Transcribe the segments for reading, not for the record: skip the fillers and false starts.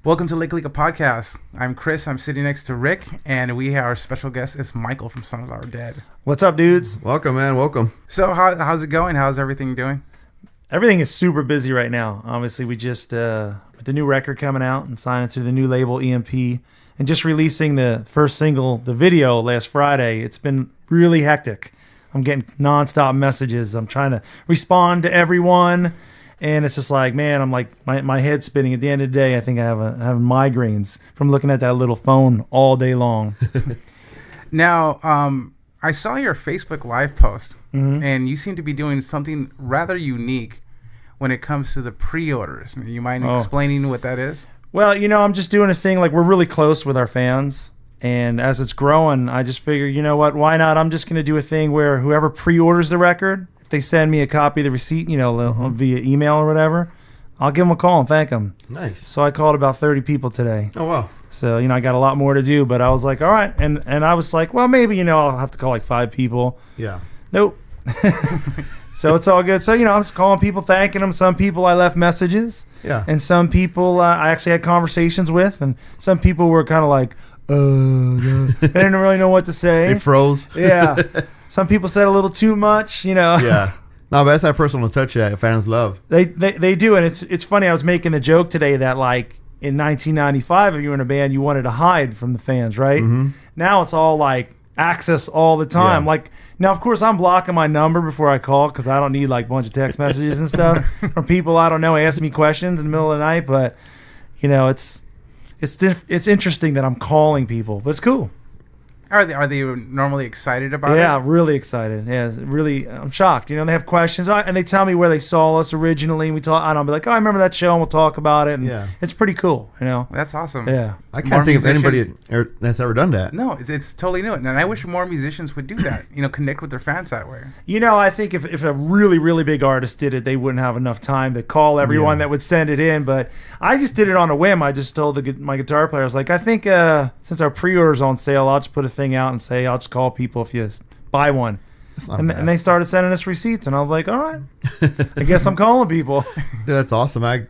Welcome to Clika Podcast. I'm Chris. I'm sitting next to Rick, and our special guest is Michael from Son of Our Dead. What's up, dudes? Welcome, man. Welcome. So how's it going? How's everything doing? Everything is super busy right now. Obviously, we just, with the new record coming out and signing to the new label EMP and just releasing the first single, the video, last Friday. It's been really hectic. I'm getting nonstop messages. I'm trying to respond to everyone. And it's just like, man, I'm like, my head's spinning. At the end of the day, I think I have migraines from looking at that little phone all day long. Now, I saw your Facebook Live post, and you seem to be doing something rather unique when it comes to the pre-orders. You mind explaining what that is? Well, I'm just doing a thing, like we're really close with our fans. And as it's growing, I just figure, you know what, why not? I'm just going to do a thing where whoever pre-orders the record, they send me a copy of the receipt, via email or whatever, I'll give them a call and thank them. Nice. So I called about 30 people today. Oh, wow. So, I got a lot more to do, but I was like, all right. And I was like, well, maybe, I'll have to call like 5 people. Yeah. Nope. So it's all good. So, I'm just calling people, thanking them. Some people I left messages. Yeah. And some people I actually had conversations with. And some people were kind of like, they didn't really know what to say. They froze. Yeah. Some people said a little too much, Yeah. No, but that's that personal touch that fans love. They do, and it's funny. I was making the joke today that like in 1995, if you were in a band, you wanted to hide from the fans, right? Mm-hmm. Now it's all like access all the time. Yeah. Like now, of course, I'm blocking my number before I call because I don't need like a bunch of text messages and stuff from people I don't know asking me questions in the middle of the night. But it's interesting that I'm calling people, but it's cool. Are they normally excited about it? Yeah, really excited. Yeah, really. I'm shocked. They have questions, and they tell me where they saw us originally. And we talk, and I'll be like, "Oh, I remember that show," and we'll talk about it. And it's pretty cool. That's awesome. Yeah, I can't think of anybody that's ever done that. No, it's totally new, and I wish more musicians would do that. Connect with their fans that way. I think if a really, really big artist did it, they wouldn't have enough time to call everyone that would send it in. But I just did it on a whim. I just told my guitar player, I was like, I think since our pre-order's on sale, I'll just put a thing out and say I'll just call people if you buy one. And they started sending us receipts, and I was like, all right, I guess I'm calling people. That's awesome. I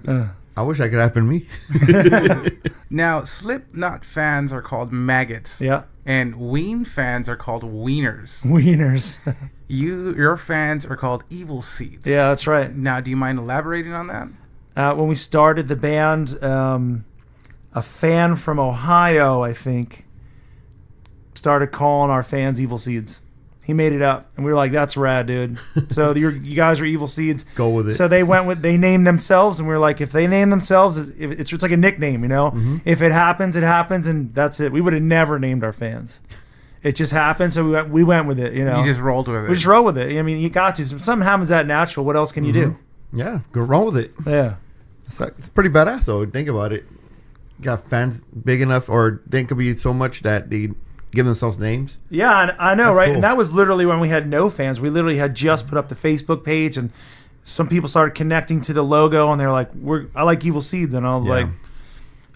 wish that could happen to me. Now, Slipknot fans are called maggots. Yeah. And Ween fans are called wieners. Wieners. Your fans are called evil seeds. Yeah, that's right. Now, do you mind elaborating on that? When we started the band, a fan from Ohio, I think, started calling our fans evil seeds. He made it up, and we were like, "That's rad, dude." So you guys are evil seeds. Go with it. So they named themselves, and we were like, if they name themselves, it's like a nickname, Mm-hmm. If it happens, it happens, and that's it. We would have never named our fans. It just happened, so we went with it. You just rolled with it. We just rolled with it. I mean, you got to. If something happens that natural, what else can you do? Yeah, go roll with it. Yeah, it's pretty badass though. Think about it. You got fans big enough, or they could be so much that they give themselves names. Yeah, I know, that's right? Cool. And that was literally when we had no fans. We literally had just put up the Facebook page, and some people started connecting to the logo, and they're like, "I like Evil Seeds," and I was like,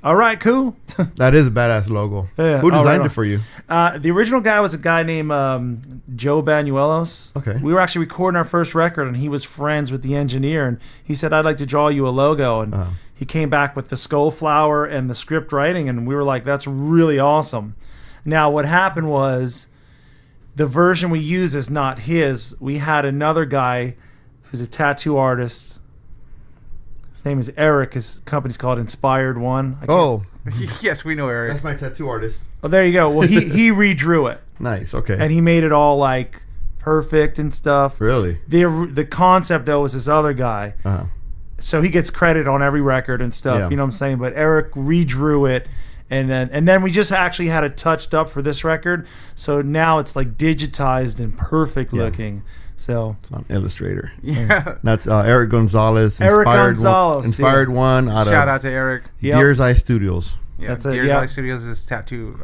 "All right, cool." That is a badass logo. Yeah. Who designed it for you? The original guy was a guy named Joe Banuelos. Okay. We were actually recording our first record, and he was friends with the engineer, and he said, "I'd like to draw you a logo," and he came back with the skull flower and the script writing, and we were like, "That's really awesome." Now, what happened was the version we use is not his. We had another guy who's a tattoo artist. His name is Eric. His company's called Inspired One. Yes, we know Eric. That's my tattoo artist. Oh, there you go. Well, he redrew it. Nice. Okay. And he made it all like perfect and stuff. Really? The concept though was this other guy. Uh-huh. So he gets credit on every record and stuff. Yeah. You know what I'm saying? But Eric redrew it. And then we just actually had it touched up for this record. So now it's like digitized and perfect looking. So it's on Illustrator. Yeah. That's Eric Gonzalez. Inspired One. Shout out to Eric. Deer's Eye Studios. Yeah, that's Deer's Eye Studios is tattoo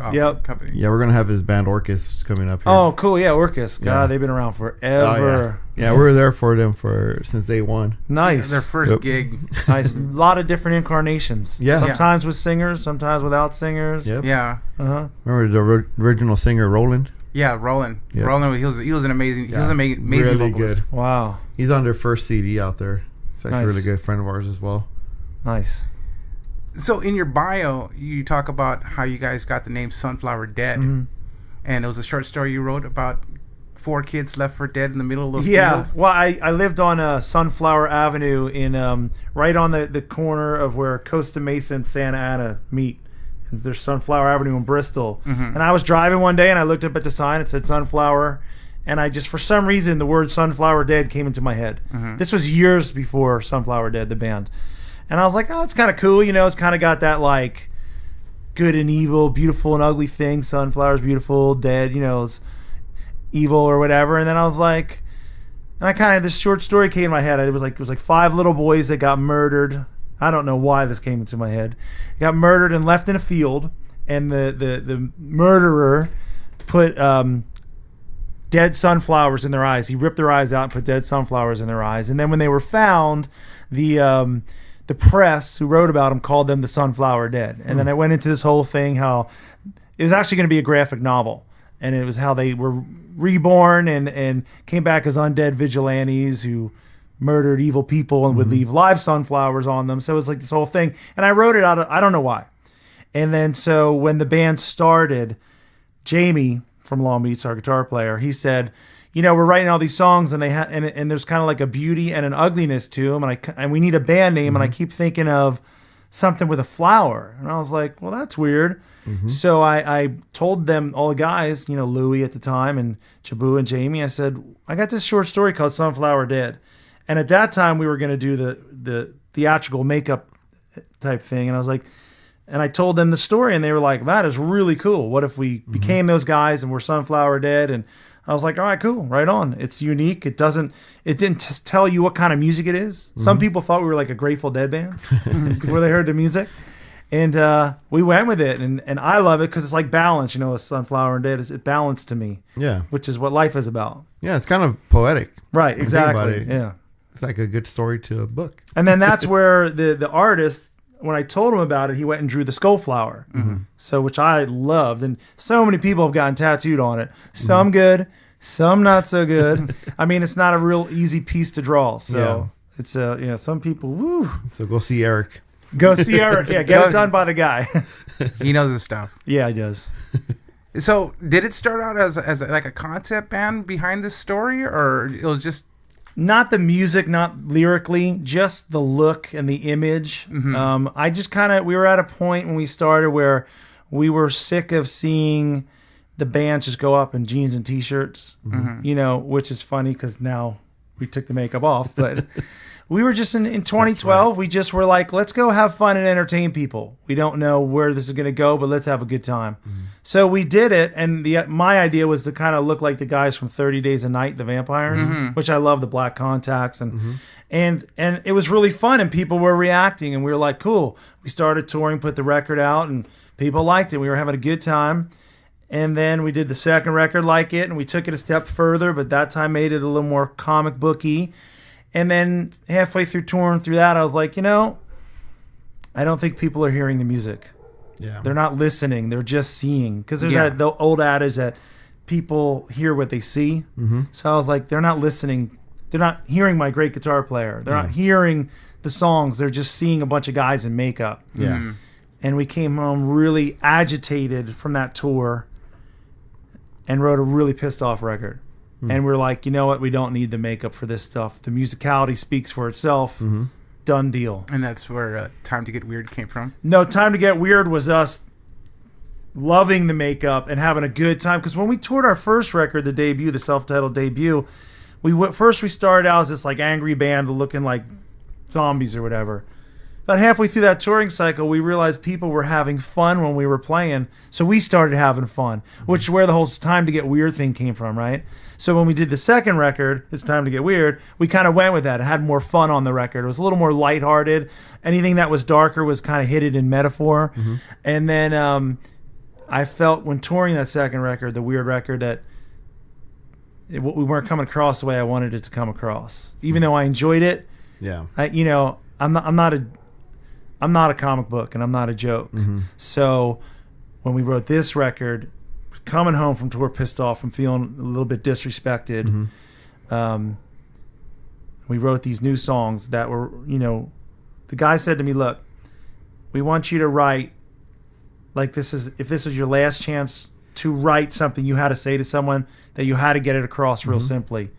company. Yeah, we're going to have his band Orcus coming up here. Oh, cool. Yeah, Orcus. God, they've been around forever. Yeah, we were there for them since day one. Nice. Their first gig. Nice. A lot of different incarnations. Yeah. Sometimes with singers, sometimes without singers. Yep. Yeah. Remember the original singer, Roland? Yeah, Roland. Yep. Roland, he was an amazing really vocalist. Good. Wow. He's on their first CD out there. He's actually a really good friend of ours as well. Nice. So in your bio, you talk about how you guys got the name Sunflower Dead, and it was a short story you wrote about 4 kids left for dead in the middle of those fields. Well, I lived on Sunflower Avenue in right on the corner of where Costa Mesa and Santa Ana meet. And there's Sunflower Avenue in Bristol. And I was driving one day and I looked up at the sign. It said Sunflower. And I just, for some reason, the word Sunflower Dead came into my head. This was years before Sunflower Dead, the band. And I was like, oh, it's kind of cool. You know, it's kind of got that like good and evil, beautiful and ugly thing. Sunflower's beautiful, dead, you know, it's evil or whatever. And then I was like, and I kind of, this short story came in my head. It was like 5 little boys that got murdered. I don't know why this came into my head. Got murdered and left in a field, and the murderer put dead sunflowers in their eyes. He ripped their eyes out and put dead sunflowers in their eyes. And then when they were found, the press who wrote about them called them the Sunflower Dead. And then I went into this whole thing how it was actually going to be a graphic novel. And it was how they were reborn and came back as undead vigilantes who murdered evil people and would leave live sunflowers on them. So it was like this whole thing. And I wrote it out of, I don't know why. And then so when the band started, Jamie from Long Beach, our guitar player, he said, you know, we're writing all these songs and and there's kind of like a beauty and an ugliness to them, and we need a band name, and I keep thinking of something with a flower. And I was like, well, that's weird. So I told them, all the guys, you know, Louie at the time and Jaboo and Jamie, I said, I got this short story called Sunflower Dead. And at that time we were going to do the theatrical makeup type thing. And I was like, and I told them the story, and they were like, that is really cool. What if we became those guys and we're Sunflower Dead? And I was like, all right, cool, right on. It's unique. It didn't tell you what kind of music it is. Some people thought we were like a Grateful Dead band before they heard the music. And we went with it, and I love it because it's like balance. You know, a Sunflower Dead is balanced to me. Yeah. Which is what life is about. Yeah, it's kind of poetic. Right, exactly. Yeah. It's like a good story to a book. And then that's where the artist, when I told him about it, he went and drew the skull flower. So, which I loved. And so many people have gotten tattooed on it. Some good, some not so good. I mean, it's not a real easy piece to draw. So it's some people, woo. So go see Eric. Go see Eric. Yeah, get it done by the guy. He knows his stuff. Yeah, he does. So did it start out as like a concept band behind this story, or it was just... Not the music, not lyrically, just the look and the image. I just we were at a point when we started where we were sick of seeing the bands just go up in jeans and T-shirts, you know, which is funny because now we took the makeup off. But we were just in 2012, we just were like, let's go have fun and entertain people. We don't know where this is going to go, but let's have a good time. So we did it, and my idea was to kind of look like the guys from 30 Days a Night, the vampires, which I love, the black contacts, and it was really fun, and people were reacting, and we were like, cool. We started touring, put the record out, and people liked it. We were having a good time. And then we did the second record like it, and we took it a step further, but that time made it a little more comic booky. And then halfway through touring through that, I was like, you know, I don't think people are hearing the music. Yeah, they're not listening. They're just seeing. Because there's the old adage that people hear what they see. So I was like, they're not listening. They're not hearing my great guitar player. They're not hearing the songs. They're just seeing a bunch of guys in makeup. Yeah. And we came home really agitated from that tour and wrote a really pissed off record. And we're like, you know what? We don't need the makeup for this stuff. The musicality speaks for itself. Done deal. And that's where Time to Get Weird came from? No, Time to Get Weird was us loving the makeup and having a good time. Because when we toured our first record, the debut, the self-titled debut, we started out as this like angry band looking like zombies or whatever. About halfway through that touring cycle, we realized people were having fun when we were playing, so we started having fun, which is where the whole Time to Get Weird thing came from, right? So when we did the second record, It's Time to Get Weird, we kind of went with that. It had more fun on the record. It was a little more lighthearted. Anything that was darker was kind of hit it in metaphor. And then I felt when touring that second record, the Weird record, that we weren't coming across the way I wanted it to come across. Even though I enjoyed it, I'm not a comic book, and I'm not a joke. So when we wrote this record, coming home from tour pissed off and feeling a little bit disrespected, we wrote these new songs that were, the guy said to me, look, we want you to write, like if this is your last chance to write something you had to say to someone, that you had to get it across real simply.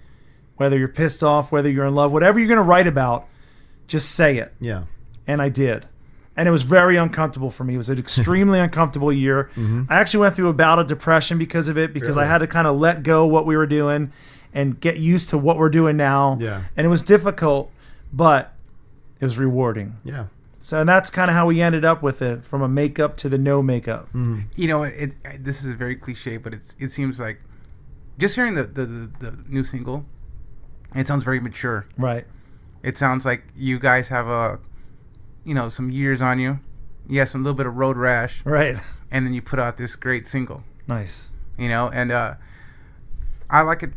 Whether you're pissed off, whether you're in love, whatever you're going to write about, just say it. Yeah. And I did. And it was very uncomfortable for me. It was an extremely uncomfortable year. I actually went through a bout of depression because of it, because I had to kind of let go what we were doing and get used to what we're doing now. Yeah. And it was difficult, but it was rewarding. Yeah. So, and that's kind of how we ended up with it, from a makeup to the no makeup. You know, this is very cliche, but it seems like just hearing the new single, it sounds very mature. Right. It sounds like you guys have some years on you. You have some little bit of road rash. Right. And then you put out this great single. Nice. And I like it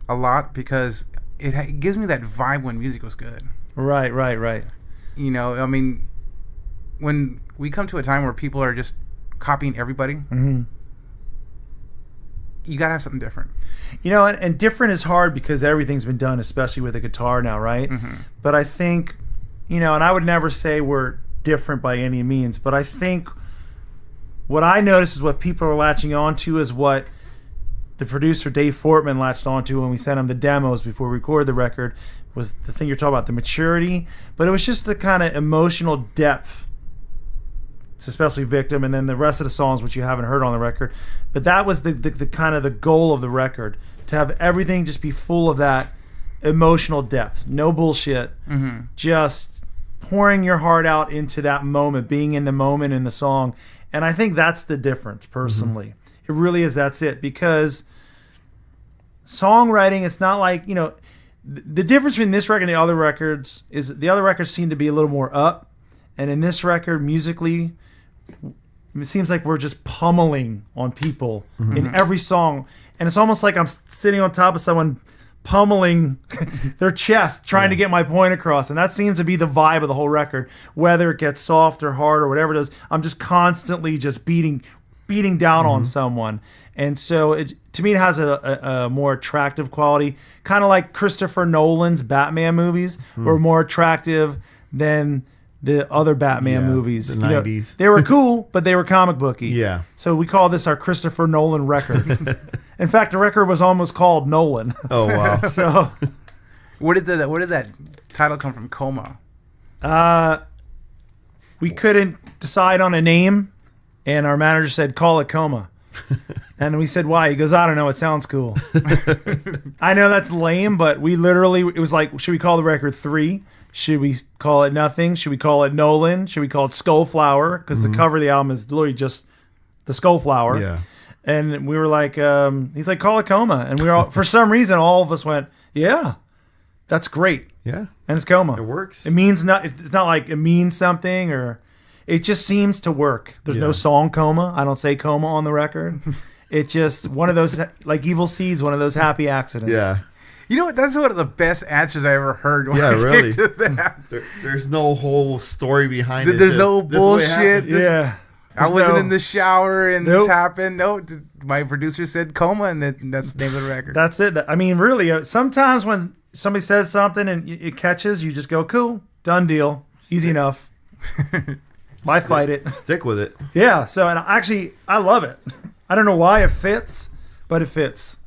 a lot because it gives me that vibe when music was good. Right. You know, I mean, when we come to a time where people are just copying everybody, you gotta have something different. You know, and different is hard because everything's been done, especially with a guitar now, right? But I think, you know, and I would never say we're different by any means, but I think what I notice is what people are latching on to is what the producer Dave Fortman latched onto when we sent him the demos before we recorded the record, was the thing you're talking about, the maturity, but it was just the kind of emotional depth. It's especially Victim, and then the rest of the songs, which you haven't heard on the record. But that was the kind of the goal of the record, to have everything just be full of that emotional depth. No bullshit. Just pouring your heart out into that moment, being in the moment in the song. And I think that's the difference, personally. It really is. That's it. Because songwriting, it's not like, you know, the difference between this record and the other records is the other records seem to be a little more up. And in this record, musically, it seems like we're just pummeling on people in every song. And it's almost like I'm sitting on top of someone pummeling their chest, trying to get my point across. And that seems to be the vibe of the whole record. Whether it gets soft or hard or whatever it is, I'm just constantly just beating down on someone. And so to me, it has a more attractive quality, kind of like Christopher Nolan's Batman movies were more attractive than the other Batman movies. The 90s. They were cool, but they were comic booky. Yeah. So we call this our Christopher Nolan record. In fact, the record was almost called Nolan. Oh, wow. So where did that title come from, COMA? We couldn't decide on a name, and our manager said, call it COMA. And we said, why? He goes, I don't know, it sounds cool. I know that's lame, but it was like, should we call the record 3? Should we call it Nothing? Should we call it Nolan? Should we call it Skullflower? Because the cover of the album is literally just the Skullflower. Yeah. And we were like, he's like, call it COMA. And we were all, for some reason, all of us went, yeah, that's great. Yeah. And it's COMA. It works. It means it's not like it means something, or it just seems to work. There's no song COMA. I don't say COMA on the record. It's just one of those, like Evil Seeds, one of those happy accidents. Yeah. You know what? That's one of the best answers I ever heard. Yeah, really. To that. There's no whole story behind it. There's no bullshit. I wasn't in the shower and this happened. No, my producer said COMA, and that's the name of the record. That's it. I mean, really, sometimes when somebody says something and it catches, you just go, cool, done deal, easy enough. Why fight it? Stick with it. Yeah. So, and actually, I love it. I don't know why it fits, but it fits.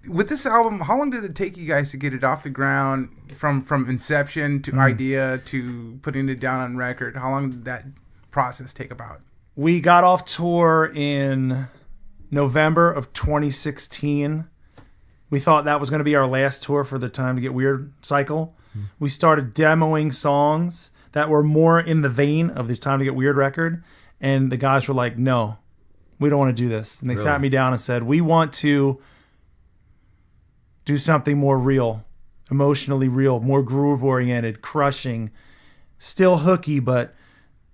With this album, how long did it take you guys to get it off the ground, from inception to idea to putting it down on record? How long did that process take about? We got off tour in November of 2016. We thought that was going to be our last tour for the Time to Get Weird cycle. We started demoing songs that were more in the vein of the Time to Get Weird record, and the guys were like, no, we don't want to do this. And they sat me down and said, we want to do something more real, emotionally real, more groove-oriented, crushing, still hooky, but...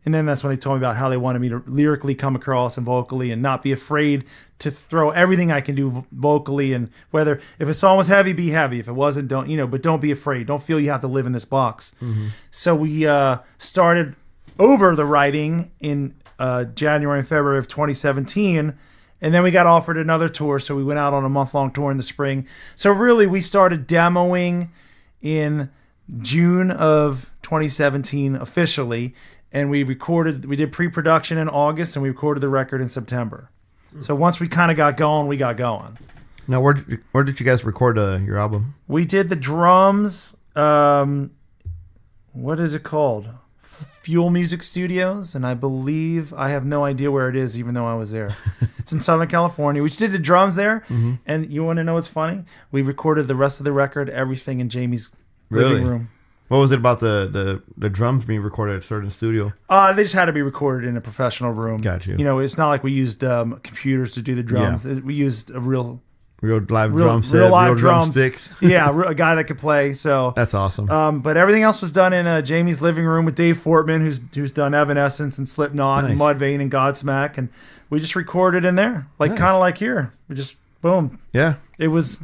And then that's when they told me about how they wanted me to lyrically come across and vocally, and not be afraid to throw everything I can do vocally. And whether, if a song was heavy, be heavy. If it wasn't, but don't be afraid. Don't feel you have to live in this box. So we started over the writing in January and February of 2017. And then we got offered another tour, so we went out on a month-long tour in the spring. So really, we started demoing in June of 2017 officially, and we did pre-production in August, and we recorded the record in September. So once we kind of got going, we got going. Now, where did you guys record your album? We did the drums. What is it called? Fuel Music Studios, and I believe, I have no idea where it is, even though I was there. It's in Southern California. We just did the drums there, and you want to know what's funny? We recorded the rest of the record, everything in Jamie's living room. What was it about the drums being recorded at a certain studio? They just had to be recorded in a professional room. Got you. You know, it's not like we used computers to do the drums. Yeah. We used a real live drum set, real live drumsticks. Yeah, a guy that could play. So that's awesome. But everything else was done in Jamie's living room with Dave Fortman, who's done Evanescence and Slipknot and Mudvayne and Godsmack, and we just recorded in there, kind of like here. We just boom. Yeah, it was.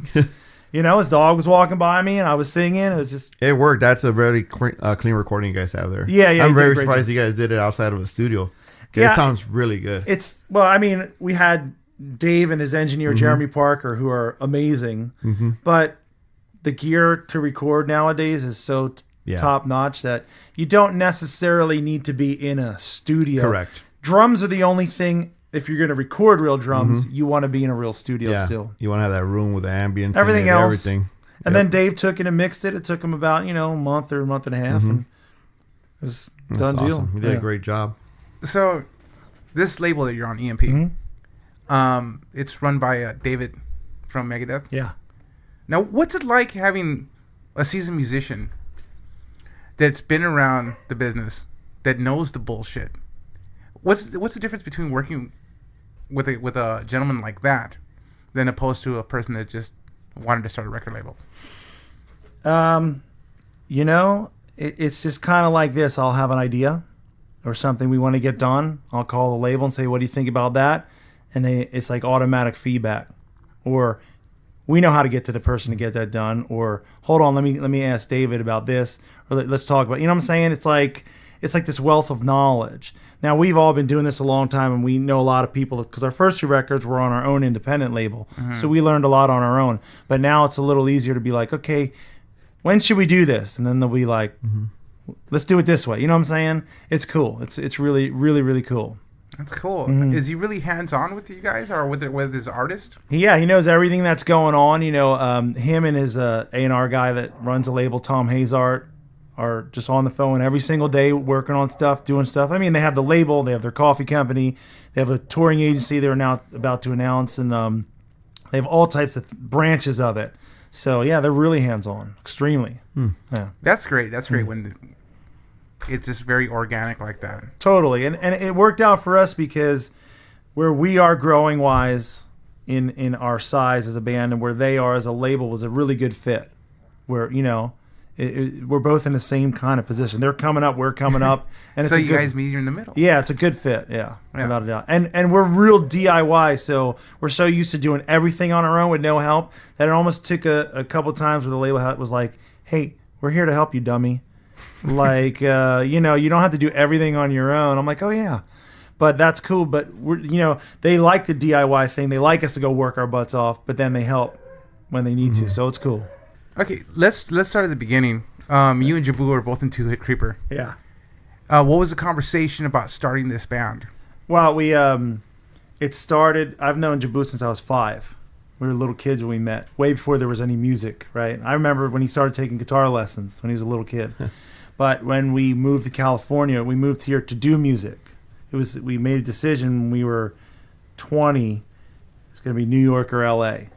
You know, his dog was walking by me, and I was singing. It was just... It worked. That's a very clean recording you guys have there. Yeah. I'm very surprised you guys did it outside of a studio. Yeah, it sounds really good. Well, I mean, we had Dave and his engineer, Jeremy Parker, who are amazing. But the gear to record nowadays is so top-notch that you don't necessarily need to be in a studio. Correct. Drums are the only thing... If you're going to record real drums, you want to be in a real studio still. You want to have that room with the ambience. Everything else. Everything. And then Dave took it and mixed it. It took him about, a month or a month and a half. And it was done deal. Awesome. You did a great job. So this label that you're on, EMP, it's run by David from Megadeth. Yeah. Now, what's it like having a seasoned musician that's been around the business, that knows the bullshit? What's the difference between working with a gentleman like that than opposed to a person that just wanted to start a record label? It's just kind of like this. I'll have an idea or something we want to get done. I'll call the label and say, "What do you think about that?" And it's like automatic feedback, or we know how to get to the person to get that done, or hold on, let me ask David about this, or let's talk about. You know what I'm saying? It's like this wealth of knowledge. Now, we've all been doing this a long time, and we know a lot of people, because our first two records were on our own independent label, so we learned a lot on our own. But now it's a little easier to be like, okay, when should we do this? And then they'll be like, let's do it this way. You know what I'm saying? It's cool. It's really, really, really cool. That's cool. Is he really hands-on with you guys, or with his artist? Yeah, he knows everything that's going on. Him and his A&R guy that runs the label, Tom Hazart, are just on the phone every single day working on stuff, doing stuff. I mean, they have the label, they have their coffee company, they have a touring agency they're now about to announce, and they have all types of branches of it. So, yeah, they're really hands-on, extremely. Yeah. That's great. That's great when it's just very organic like that. Totally. And it worked out for us because where we are growing-wise in our size as a band and where they are as a label was a really good fit. Where, we're both in the same kind of position. They're coming up, we're coming up, and so you guys meet in the middle. Yeah, it's a good fit. Yeah, without a doubt. And we're real DIY, so we're so used to doing everything on our own with no help that it almost took a couple times where the label was like, "Hey, we're here to help you, dummy." Like, you don't have to do everything on your own. I'm like, "Oh yeah," but that's cool. But they like the DIY thing. They like us to go work our butts off, but then they help when they need to. So it's cool. Okay, let's start at the beginning. You and Jaboo are both in Two Hit Creeper. Yeah. What was the conversation about starting this band? Well, we it started. I've known Jaboo since I was 5. We were little kids when we met, way before there was any music. Right. I remember when he started taking guitar lessons when he was a little kid. But when we moved to California, we moved here to do music. We made a decision when we were 20. It's going to be New York or L.A.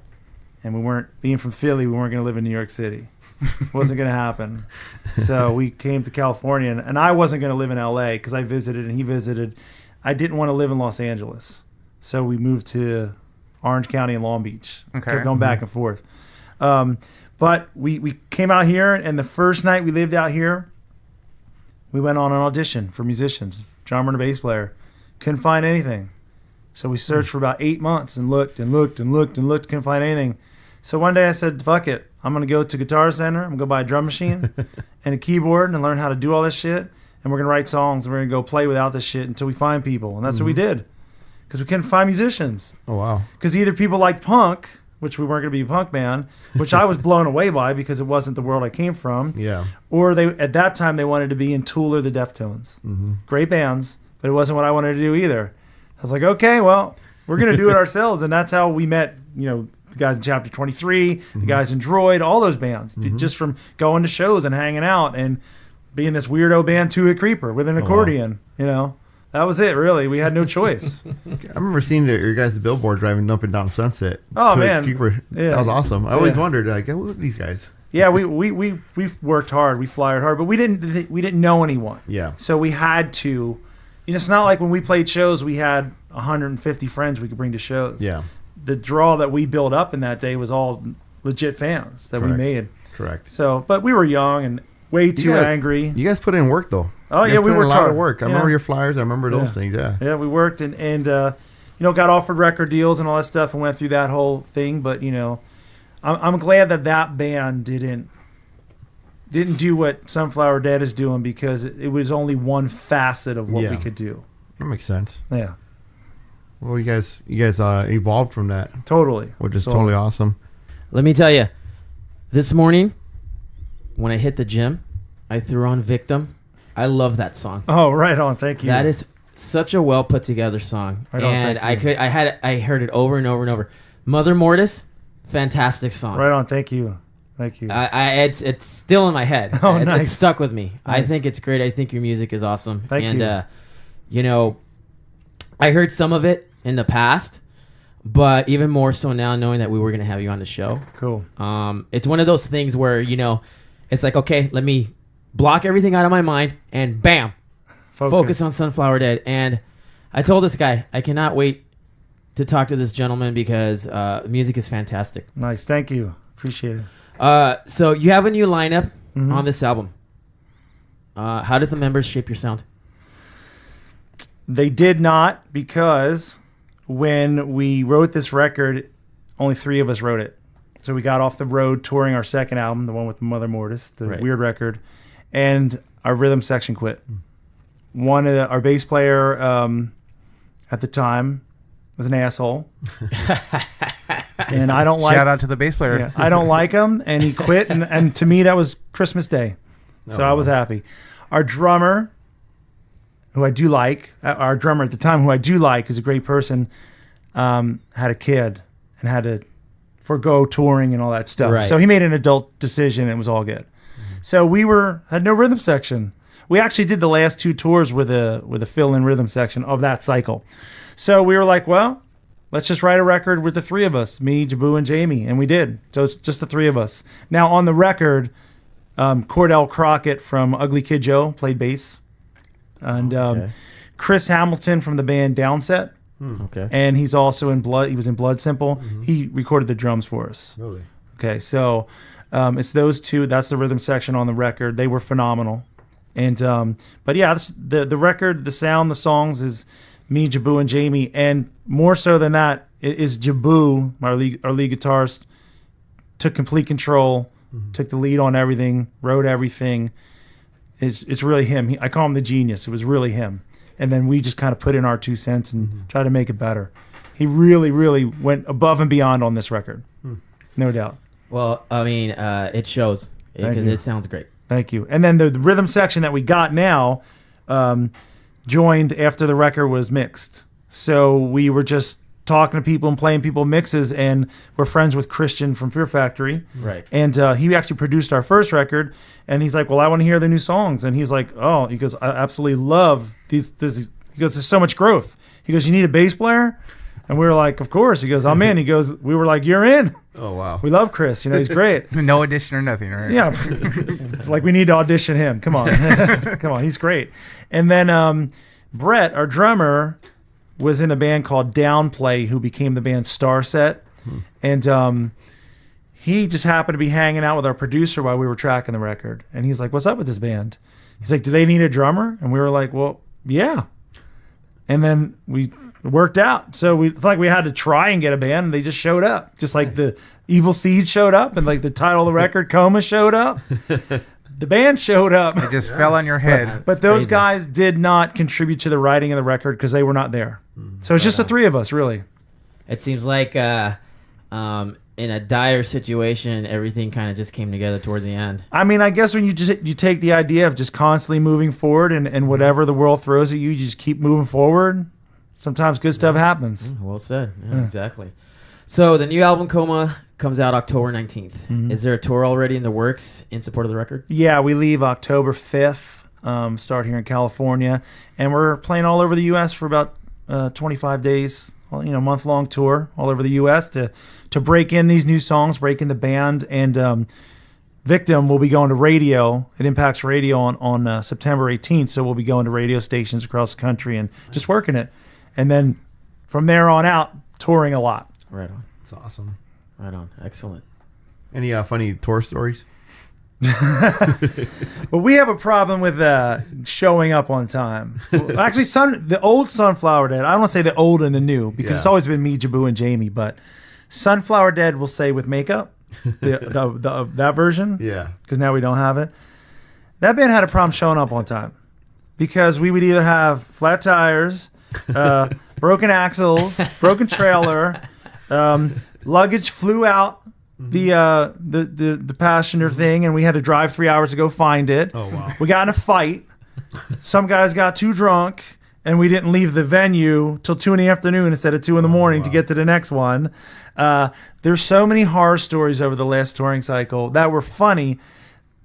And we weren't, being from Philly, we weren't going to live in New York City. It wasn't going to happen. So we came to California, and I wasn't going to live in L.A. because I visited and he visited. I didn't want to live in Los Angeles. So we moved to Orange County and Long Beach. Okay. Kept going back and forth. But we came out here, and the first night we lived out here, we went on an audition for musicians, drummer and a bass player. Couldn't find anything. So we searched for about 8 months and looked and looked and looked and looked, couldn't find anything. So one day I said, fuck it. I'm going to go to Guitar Center. I'm going to go buy a drum machine and a keyboard and learn how to do all this shit. And we're going to write songs and we're going to go play without this shit until we find people. And that's what we did. Because we couldn't find musicians. Oh, wow. Because either people liked punk which we weren't going to be a punk band, which I was blown away by because it wasn't the world I came from. Yeah. Or at that time they wanted to be in Tool or the Deftones. Mm-hmm. Great bands, but it wasn't what I wanted to do either. I was like, okay, well, we're going to do it ourselves. And that's how we met, the guys in Chapter 23, the guys in Droid, all those bands, just from going to shows and hanging out and being this weirdo band, Two Hit Creeper, with an accordion, That was it, really. We had no choice. I remember seeing your guys' billboard driving up and down Sunset. Oh, man. That was awesome. I always wondered, like, who are these guys? Yeah, we worked hard. We flyered hard, but we didn't know anyone. Yeah. So we had to. It's not like when we played shows, we had 150 friends we could bring to shows. Yeah. The draw that we built up in that day was all legit fans that we made. Correct. So, but we were young and way too angry. You guys put in work, though. Oh, yeah, we worked a lot hard. of work. I remember your flyers. I remember those things, yeah. Yeah, we worked and got offered record deals and all that stuff and went through that whole thing. But, I'm glad that band didn't do what Sunflower Dead is doing because it was only one facet of what we could do. That makes sense. Yeah. Well, you guys evolved from that. Totally. Which is totally awesome. Let me tell you, this morning when I hit the gym, I threw on Victim. I love that song. Oh, right on. Thank you. That is such a well put together song. Right on, and I heard it over and over and over. Mother Mortis, fantastic song. Right on. Thank you. Thank you. It's still in my head. Oh, It's stuck with me. Nice. I think it's great. I think your music is awesome. Thank you. I heard some of it in the past, but even more so now knowing that we were going to have you on the show. Cool. It's one of those things where, it's like, okay, let me block everything out of my mind and bam, focus on Sunflower Dead. And I told this guy, I cannot wait to talk to this gentleman because music is fantastic. Nice. Thank you. Appreciate it. So you have a new lineup on this album. How did the members shape your sound? They did not, because when we wrote this record, only 3 of us wrote it. So we got off the road touring our second album, the one with Mother Mortis, the Weird record, and our rhythm section quit. Our bass player at the time was an asshole. And I don't like... Shout out to the bass player. Yeah, I don't like him, and he quit, and to me that was Christmas Day. So I was happy. Our drummer, who I do like, our drummer at the time, who I do like, is a great person, had a kid and had to forgo touring and all that stuff. Right. So he made an adult decision, and it was all good. So we had no rhythm section. We actually did the last 2 tours with a fill-in rhythm section of that cycle. So we were like, well, let's just write a record with the 3 of us, me, Jaboo, and Jamie, and we did. So it's just the 3 of us. Now on the record, Cordell Crockett from Ugly Kid Joe played bass. And Chris Hamilton from the band Downset. Okay. And he's also in Blood. He was in Blood Simple. He recorded the drums for us. Really? Okay, so it's those 2. That's the rhythm section on the record. They were phenomenal. And but yeah, the record, the sound, the songs is me, Jaboo, and Jamie. And more so than that, it is Jaboo, our lead guitarist, took complete control, took the lead on everything, wrote everything. It's really him. I call him the genius. It was really him. And then we just kind of put in our 2 cents and try to make it better. He really, really went above and beyond on this record. No doubt. Well, I mean, it shows because it sounds great. Thank you. And then the rhythm section that we got now joined after the record was mixed. So we were just talking to people and playing people mixes, and we're friends with Christian from Fear Factory. Right. And he actually produced our first record, and he's like, well, I want to hear the new songs. And he's like, oh, he goes, I absolutely love these. He goes, there's so much growth. He goes, you need a bass player? And we were like, of course. He goes, I'm in. He goes, we were like, you're in. Oh, wow. We love Chris. He's great. No audition or nothing, right? Yeah. Like, we need to audition him. Come on. Come on. He's great. And then Brett, our drummer, was in a band called Downplay, who became the band Starset. And he just happened to be hanging out with our producer while we were tracking the record. And he's like, what's up with this band? He's like, do they need a drummer? And we were like, well, yeah. And then it worked out. So it's like we had to try and get a band, and they just showed up. Just like the Evil Seed showed up, and like the title of the record, Coma, showed up. The band showed up. It just fell on your head. But those guys did not contribute to the writing of the record because they were not there. So it's just the 3 of us, really. It seems like in a dire situation, everything kind of just came together toward the end. I mean, I guess when you take the idea of just constantly moving forward and whatever the world throws at you, you just keep moving forward. Sometimes good stuff happens. Well said. Yeah, exactly. So the new album COMA comes out October 19th. Mm-hmm. Is there a tour already in the works in support of the record? Yeah, we leave October 5th, start here in California, and we're playing all over the U.S. for about 25 days, month-long tour all over the U.S. to break in these new songs, break in the band, and Victim will be going to radio. It impacts radio on September 18th, so we'll be going to radio stations across the country and just working it. And then from there on out, touring a lot. Right on. It's awesome. Right on. Excellent. Any funny tour stories? Well, we have a problem with showing up on time. Actually, the old Sunflower Dead, I don't want to say the old and the new, because it's always been me, Jaboo, and Jamie, but Sunflower Dead will say with makeup, that version, because now we don't have it. That band had a problem showing up on time because we would either have flat tires, broken axles, broken trailer, luggage flew out the passenger thing, and we had to drive 3 hours to go find it. Oh wow! We got in a fight. Some guys got too drunk, and we didn't leave the venue till 2 p.m. instead of 2 a.m. to get to the next one. There's so many horror stories over the last touring cycle that were funny.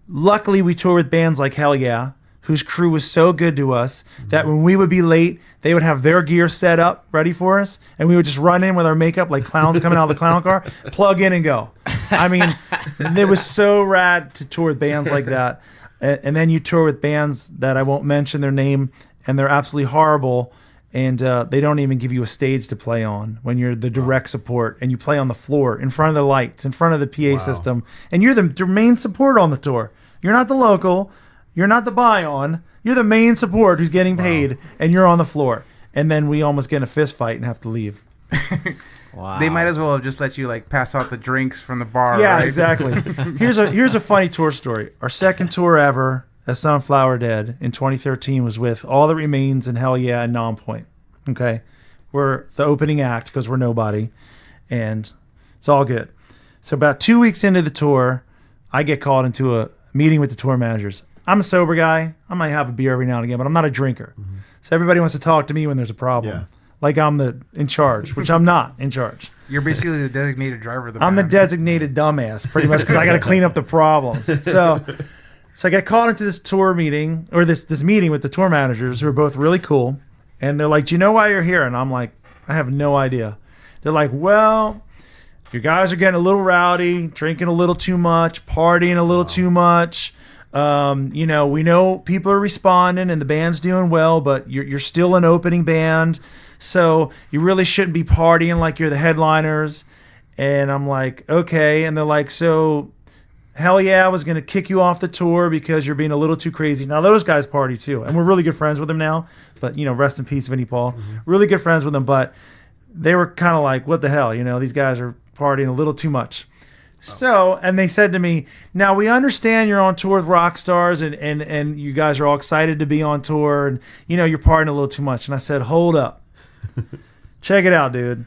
Luckily, we toured with bands like Hell Yeah, whose crew was so good to us that when we would be late, they would have their gear set up ready for us, and we would just run in with our makeup like clowns coming out of the clown car, plug in and go. I mean, it was so rad to tour with bands like that. And then you tour with bands that I won't mention their name, and they're absolutely horrible, and they don't even give you a stage to play on when you're the direct support, and you play on the floor, in front of the lights, in front of the PA system, and you're the main support on the tour. You're not the local. You're not the buy-on. You're the main support who's getting paid, and you're on the floor. And then we almost get in a fist fight and have to leave. Wow. They might as well have just let you pass out the drinks from the bar. Yeah, right? Exactly. Here's a funny tour story. Our second tour ever as Sunflower Dead in 2013 was with All That Remains and Hell Yeah and Nonpoint. Okay, we're the opening act because we're nobody, and it's all good. So about 2 weeks into the tour, I get called into a meeting with the tour managers. I'm a sober guy. I might have a beer every now and again, but I'm not a drinker. Mm-hmm. So everybody wants to talk to me when there's a problem. Yeah. Like I'm in charge, which I'm not in charge. You're basically the designated driver of the band. I'm the designated dumbass, pretty much, because I got to clean up the problems. So I get called into this tour meeting, or this meeting with the tour managers, who are both really cool. And they're like, do you know why you're here? And I'm like, I have no idea. They're like, well, you guys are getting a little rowdy, drinking a little too much, partying a little too much. We know people are responding and the band's doing well, but you're still an opening band, so you really shouldn't be partying like you're the headliners. And I'm like, okay. And they're like, so Hell Yeah was going to kick you off the tour because you're being a little too crazy. Now those guys party too, and we're really good friends with them now, but rest in peace, Vinnie Paul. Mm-hmm. Really good friends with them, but they were kind of like, what the hell, these guys are partying a little too much. So, and they said to me, now we understand you're on tour with rock stars and you guys are all excited to be on tour and, you're partying a little too much. And I said, hold up. Check it out, dude.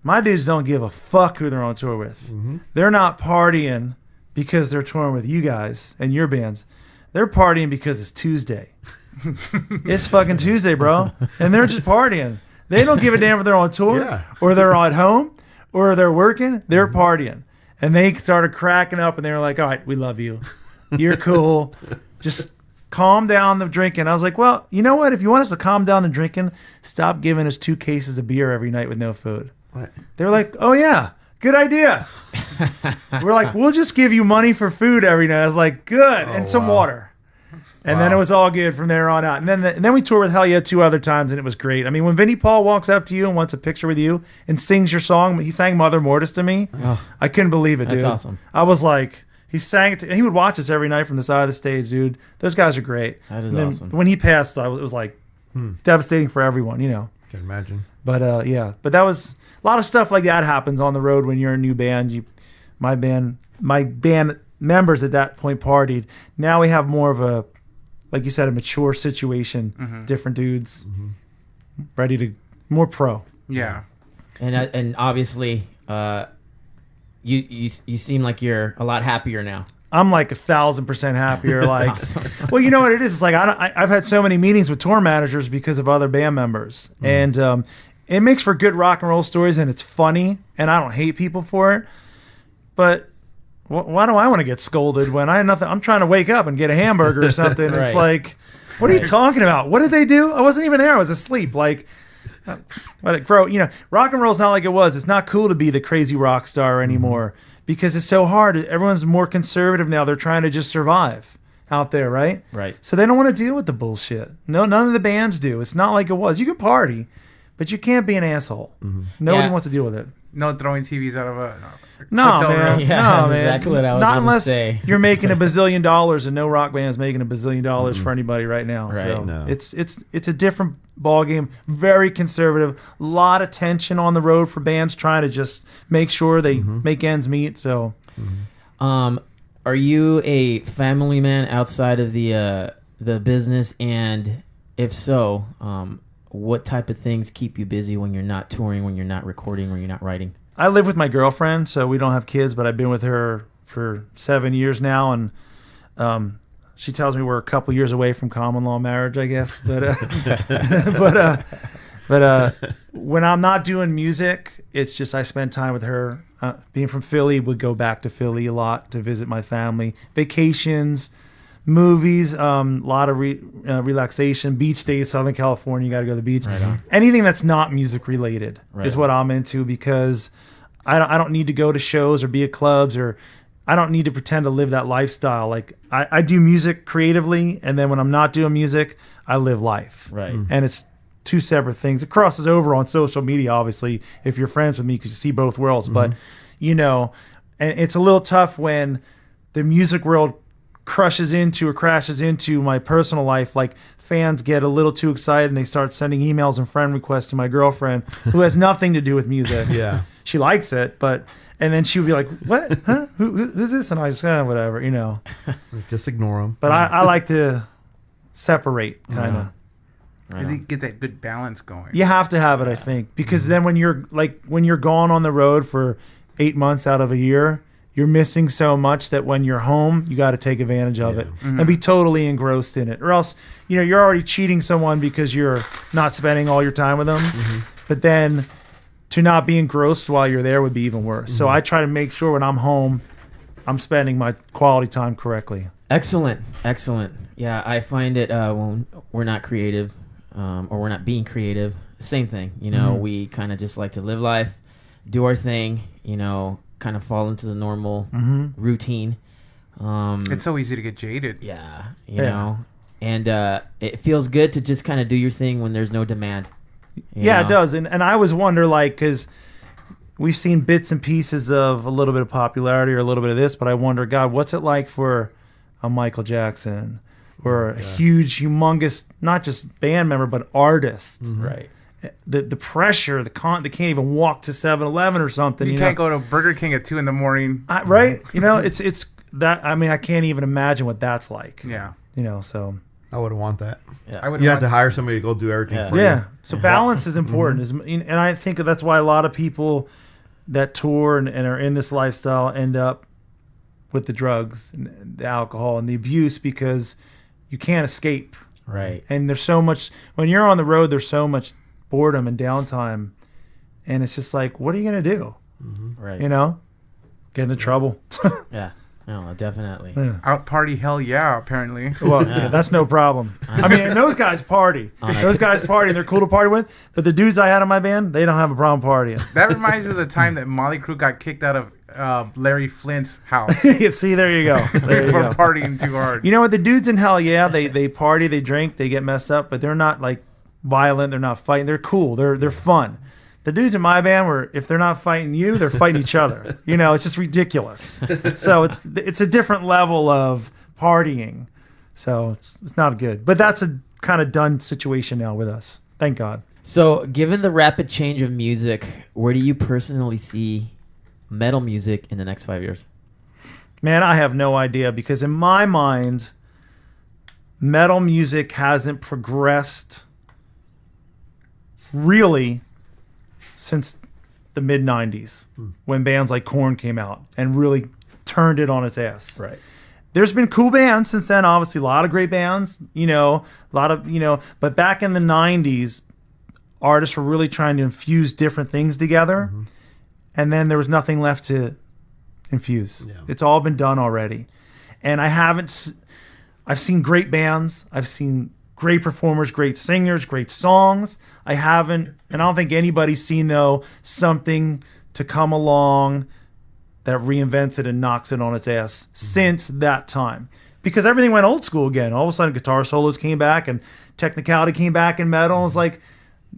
My dudes don't give a fuck who they're on tour with. Mm-hmm. They're not partying because they're touring with you guys and your bands. They're partying because it's Tuesday. It's fucking Tuesday, bro. And they're just partying. They don't give a damn if they're on tour or they're at home or they're working. They're partying. And they started cracking up, and they were like, all right, we love you. You're cool. Just calm down the drinking. I was like, well, you know what? If you want us to calm down the drinking, stop giving us 2 cases of beer every night with no food. What? They were like, oh, yeah, good idea. We're like, we'll just give you money for food every night. I was like, good, and some water. And then it was all good from there on out. And then we toured with Hell Yeah 2 other times, and it was great. I mean, when Vinnie Paul walks up to you and wants a picture with you and sings your song, he sang Mother Mortis to me. Oh, I couldn't believe it, dude. That's awesome. I was like, he sang it he would watch us every night from the side of the stage, dude. Those guys are great. That is awesome. When he passed, it was like devastating for everyone, Can imagine. But that was a lot of stuff like that happens on the road when you're a new band. My band members at that point partied. Now we have more of a, like you said, a mature situation, different dudes, ready to, more pro. Yeah. And obviously, you seem like you're a lot happier now. I'm like 1,000% happier. Like, Awesome. well, you know what it is? It's like I've had so many meetings with tour managers because of other band members, and it makes for good rock and roll stories, and it's funny, and I don't hate people for it. But why do I want to get scolded when I have nothing? I'm trying to wake up and get a hamburger or something. Right. It's like, what are you talking about? What did they do? I wasn't even there. I was asleep. Like, let it grow. You know, rock and roll's not like it was. It's not cool to be the crazy rock star anymore. Because it's so hard. Everyone's more conservative now. They're trying to just survive out there, right? Right. So they don't want to deal with the bullshit. No, none of the bands do. It's not like it was. You can party, but you can't be an asshole. Nobody wants to deal with it. No throwing TVs out of a No, hotel man. room. Yeah, no, that's man. exactly what I was Not gonna unless say. you're making $1 bazillion, and no rock band's making $1 bazillion for anybody right now. Right. So No. it's a different ball game. Very conservative. A lot of tension on the road for bands trying to just make sure they make ends meet. So. Are you a family man outside of the business? And if so, what type of things keep you busy when you're not touring, when you're not recording, when you're not writing? I live with my girlfriend, so we don't have kids, but I've been with her for 7 years now, and she tells me we're a couple years away from common law marriage, I guess. But but when I'm not doing music, it's just I spend time with her. Being from Philly, would go back to Philly a lot to visit my family. Vacations, movies, a lot of relaxation, beach days, Southern California, you got to go to the beach. Right on. Anything that's not music related Right is on. what I'm into, because I don't need to go to shows or be at clubs, or I don't need to pretend to live that lifestyle. Like I do music creatively, and then when I'm not doing music, I live life. Right. And it's two separate things. It crosses over on social media, obviously, if you're friends with me, because you see both worlds. But, you know, and it's a little tough when the music world crashes into my personal life. Like, fans get a little too excited and they start sending emails and friend requests to my girlfriend, who has nothing to do with music. Yeah. She likes it, but... And then she would be like, what? Huh? Who's this? And I just whatever, you know. Just ignore them. But I like to separate, kind of. I think get that good balance going. You have to have it, I think, because then when you're gone on the road for 8 months out of a year, you're missing so much that when you're home, you got to take advantage of it and be totally engrossed in it, or else you're already cheating someone because you're not spending all your time with them. But then to not be engrossed while you're there would be even worse. So I try to make sure when I'm home, I'm spending my quality time correctly. Excellent. Yeah, I find it when we're not creative. Or we're not being creative, same thing. You know, we kind of just like to live life, do our thing, you know, kind of fall into the normal routine. It's so easy to get jaded. Yeah, you know, and it feels good to just kind of do your thing when there's no demand. You know? It does. And I always wonder, like, because we've seen bits and pieces of a little bit of popularity or a little bit of this, but I wonder, God, what's it like for a Michael Jackson? Or a huge, humongous, not just band member, but artist. Right. The pressure, they can't even walk to 7-Eleven or something. You can't go to Burger King at 2 a.m. Right? You know, it's that. I mean, I can't even imagine what that's like. Yeah. You know, so. I wouldn't want that. Yeah. I would. You have to hire somebody to go do everything for you. Yeah. So balance is important. And I think that's why a lot of people that tour and are in this lifestyle end up with the drugs and the alcohol and the abuse, because you can't escape. Right. And there's so much, when you're on the road, there's so much boredom and downtime. And it's just like, what are you going to do? Right. You know? Get into trouble. Yeah. No, definitely. Out party, hell yeah, apparently. Well, yeah, that's no problem. I mean, and those guys party. Those guys party, and they're cool to party with. But the dudes I had in my band, they don't have a problem partying. That reminds me of the time that Molly Crew got kicked out of Larry Flint's house See, there you go. There you for go. partying too hard. You know what? The dudes in hell, yeah, they party, they drink, they get messed up, but they're not like violent. They're not fighting. They're cool. They're fun. The dudes in my band were, if they're not fighting you, they're fighting each other. You know, it's just ridiculous. So it's a different level of partying. So it's not good. But that's a kind of done situation now with us. Thank God. So, given the rapid change of music, where do you personally see metal music in the next 5 years? Man, I have no idea, because in my mind, metal music hasn't progressed really since the mid 90s when bands like Korn came out and really turned it on its ass. Right. There's been cool bands since then, obviously a lot of great bands, but back in the 90s, artists were really trying to infuse different things together, and then there was nothing left to infuse. Yeah. It's all been done already. And I've seen great bands, I've seen great performers, great singers, great songs. I don't think anybody's seen, though, something to come along that reinvents it and knocks it on its ass since that time. Because everything went old school again. All of a sudden, guitar solos came back and technicality came back in metal. It was like,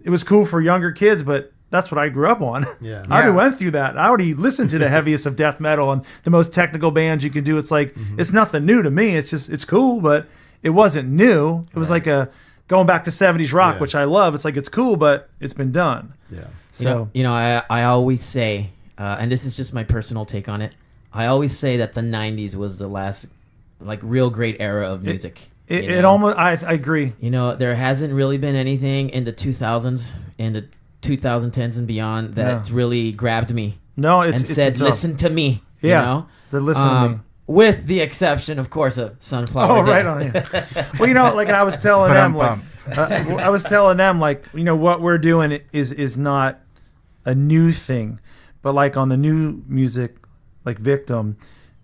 it was cool for younger kids, but that's what I grew up on. Yeah. I already went through that. I already listened to the heaviest of death metal and the most technical bands you can do. It's like, it's nothing new to me. It's just, it's cool, but it wasn't new. It was like going back to 70s rock, which I love. It's like, it's cool, but it's been done. Yeah. So, I always say, and this is just my personal take on it, I always say that the 90s was the last like real great era of music. It almost, I agree. There hasn't really been anything in the 2000s and the 2010s and beyond that really grabbed me. No, said, listen to me. Yeah, listen to me. With the exception, of course, of Sunflower. Oh, right on. Yeah. Well, like I was telling them, what we're doing is not a new thing, but like on the new music, like Victim,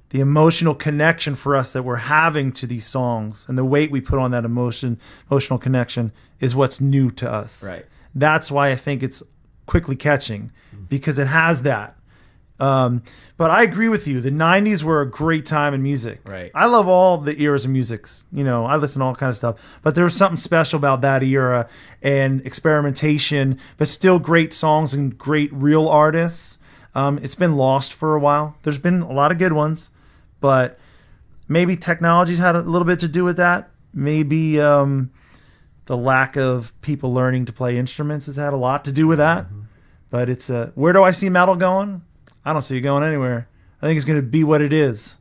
the emotional connection for us that we're having to these songs and the weight we put on that emotional connection is what's new to us. Right. That's why I think it's quickly catching, because it has that. But I agree with you. The 90s were a great time in music. Right. I love all the eras of music. I listen to all kinds of stuff. But there was something special about that era and experimentation, but still great songs and great real artists. It's been lost for a while. There's been a lot of good ones, but maybe technology's had a little bit to do with that. Maybe the lack of people learning to play instruments has had a lot to do with that. But it's where do I see metal going? I don't see it going anywhere. I think it's going to be what it is.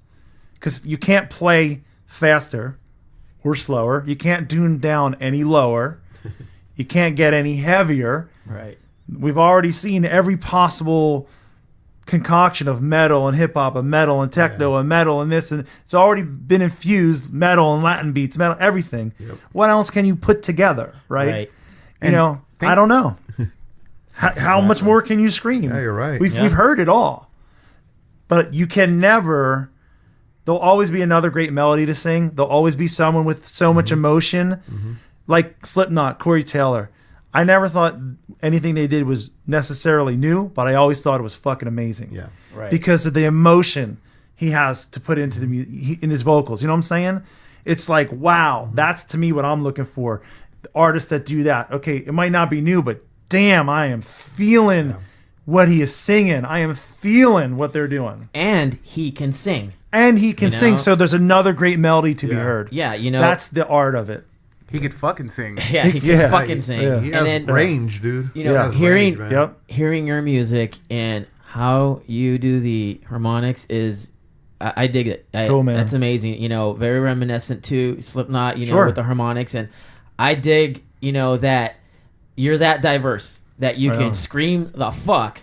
Because you can't play faster or slower. You can't tune down any lower. You can't get any heavier. Right. We've already seen every possible concoction of metal and hip-hop and metal and techno and metal and this. And it's already been infused, metal and Latin beats, metal, everything. Yep. What else can you put together, right? I don't know. How much more can you scream? Yeah, you're right. We've heard it all. But you can never... There'll always be another great melody to sing. There'll always be someone with so much emotion. Like Slipknot, Corey Taylor. I never thought anything they did was necessarily new, but I always thought it was fucking amazing. Yeah, right. Because of the emotion he has to put into in his vocals. You know what I'm saying? It's like, wow, that's to me what I'm looking for. The artists that do that. Okay, it might not be new, but damn, I am feeling what he is singing. I am feeling what they're doing. And he can sing. Sing, so there's another great melody to be heard. Yeah, That's the art of it. He could fucking sing. Yeah, he can fucking sing. Yeah. He has range, dude. Hearing your music and how you do the harmonics is... I dig it. Cool, man. That's amazing. Very reminiscent to Slipknot, with the harmonics. And I dig, that you're that diverse that you can scream the fuck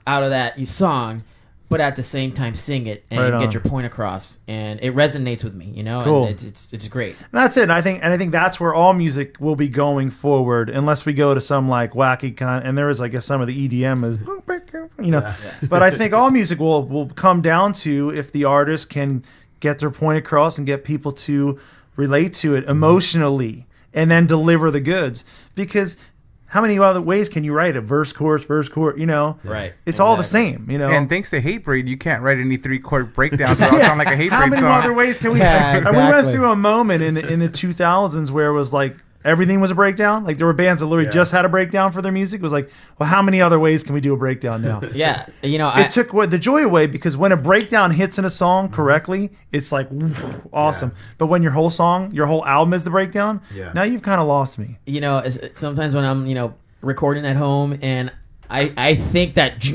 out of that song, but at the same time sing it and get your point across. And it resonates with me, Cool. And it's great. And that's it. And I think that's where all music will be going forward, unless we go to some like wacky kind. And there is, I guess, some of the EDM is, But I think all music will come down to if the artist can get their point across and get people to relate to it emotionally, and then deliver the goods. Because how many other ways can you write a verse, chorus, Right. It's all the same, And thanks to Hatebreed, you can't write any 3-chord breakdowns or I'll sound like a Hatebreed song. How many other ways can we... Exactly. We went through a moment in the 2000s where it was like everything was a breakdown. Like there were bands that literally just had a breakdown for their music. It was like, well, how many other ways can we do a breakdown now? Yeah. It took the joy away, because when a breakdown hits in a song correctly, it's like awesome. Yeah. But when your whole album is the breakdown, now you've kind of lost me. Sometimes when I'm, recording at home and I think that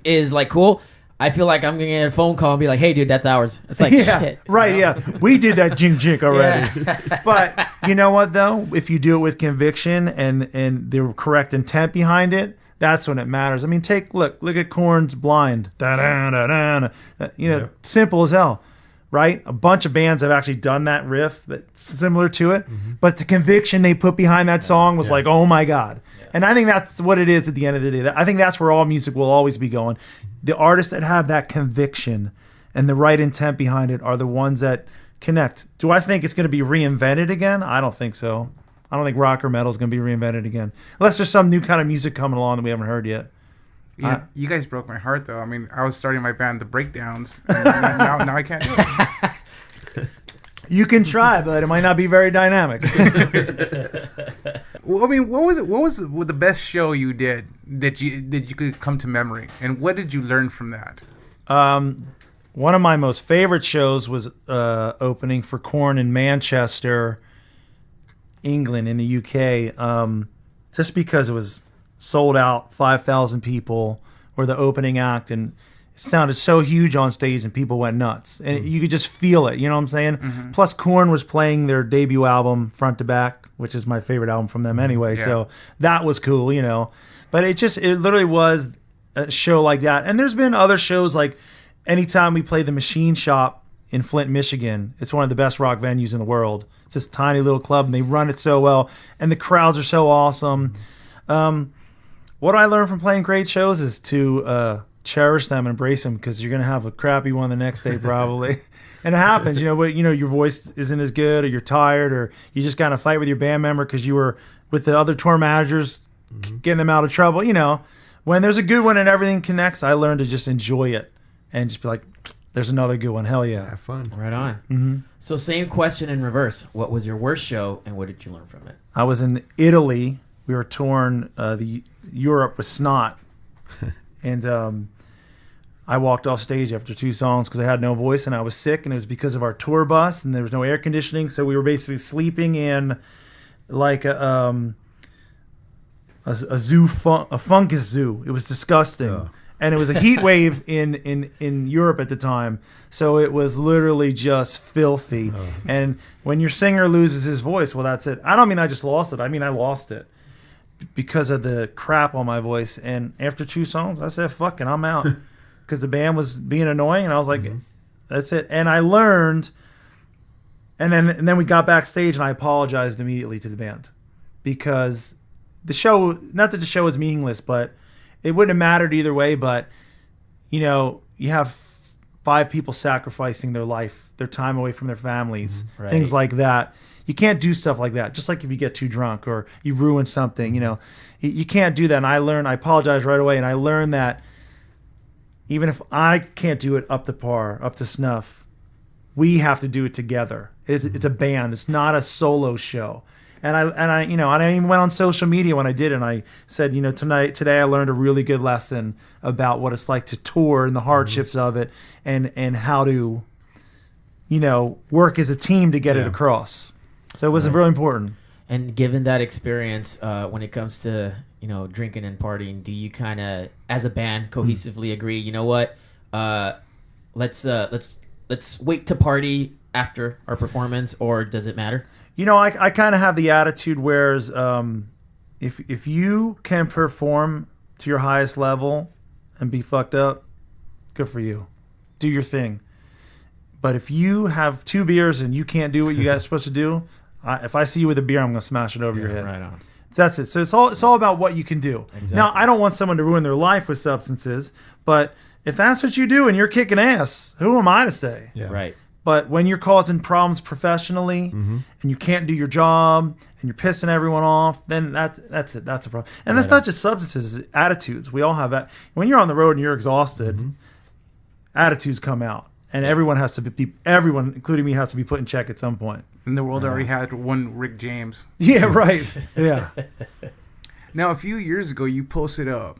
is like cool, I feel like I'm gonna get a phone call and be like, "Hey, dude, that's ours." It's like shit. Right? You know? Yeah, we did that jink jink already. Yeah. But you know what though? If you do it with conviction and the correct intent behind it, that's when it matters. I mean, look at Korn's "Blind." Da, da, da, da, da. You know, simple as hell. Right? A bunch of bands have actually done that riff that's similar to it, but the conviction they put behind that song was like, oh my God. Yeah. And I think that's what it is at the end of the day. I think that's where all music will always be going. The artists that have that conviction and the right intent behind it are the ones that connect. Do I think it's going to be reinvented again? I don't think so. I don't think rock or metal is going to be reinvented again. Unless there's some new kind of music coming along that we haven't heard yet. Yeah, you guys broke my heart, though. I mean, I was starting my band, The Breakdowns. And now I can't do it. You can try, but it might not be very dynamic. Well, I mean, what was the best show you did that you could come to memory, and what did you learn from that? One of my most favorite shows was opening for Korn in Manchester, England, in the UK. Just because it was sold out, 5,000 people were the opening act, and it sounded so huge on stage, and people went nuts, and you could just feel it. You know what I'm saying? Mm-hmm. Plus, Korn was playing their debut album front to back, which is my favorite album from them anyway. Yeah. So that was cool, you know. But it literally was a show like that. And there's been other shows, like anytime we play the Machine Shop in Flint, Michigan, it's one of the best rock venues in the world. It's this tiny little club, and they run it so well, and the crowds are so awesome. What I learned from playing great shows is to cherish them and embrace them, because you're going to have a crappy one the next day probably. And it happens, but your voice isn't as good, or you're tired, or you just got to fight with your band member because you were with the other tour managers getting them out of trouble. When there's a good one and everything connects, I learned to just enjoy it and just be like, there's another good one. Hell yeah. Have fun. Right on. Mm-hmm. So same question in reverse. What was your worst show, and what did you learn from it? I was in Italy. We were touring Europe with Snot, and I walked off stage after 2 songs because I had no voice and I was sick, and it was because of our tour bus and there was no air conditioning, so we were basically sleeping in like a fungus zoo. It was disgusting. Oh. And it was a heat wave in Europe at the time, so it was literally just filthy. Oh. And when your singer loses his voice, well, that's it. I don't mean I just lost it. I mean I lost it because of the crap on my voice. And after 2 songs, I said, fuck it, I'm out. Because the band was being annoying, and I was like, that's it. And I learned, and then we got backstage, and I apologized immediately to the band. Because the show, not that the show was meaningless, but it wouldn't have mattered either way. But, you have 5 people sacrificing their life, their time away from their families, things like that. You can't do stuff like that. Just like if you get too drunk or you ruin something, you can't do that. And I apologized right away, and I learned that even if I can't do it up to par, up to snuff, we have to do it together. It's a band. It's not a solo show. And I even went on social media when I did it, and I said, today I learned a really good lesson about what it's like to tour and the hardships of it, and how to, work as a team to get it across. So it was really important. And given that experience, when it comes to drinking and partying, do you kind of, as a band, cohesively agree? You know what? Let's wait to party after our performance, or does it matter? I kind of have the attitude whereas if you can perform to your highest level and be fucked up, good for you. Do your thing. But if you have 2 beers and you can't do what you guys are supposed to do, if I see you with a beer, I'm going to smash it over your head. Right on. That's it. So it's all about what you can do. Exactly. Now, I don't want someone to ruin their life with substances, but if that's what you do and you're kicking ass, who am I to say? Yeah. Right. But when you're causing problems professionally and you can't do your job and you're pissing everyone off, then that's it. That's a problem. And that's not just substances, it's attitudes. We all have that. When you're on the road and you're exhausted, attitudes come out. And everyone, including me, has to be put in check at some point. And the world already had one Rick James. Yeah, right. Yeah. Now, a few years ago, you posted a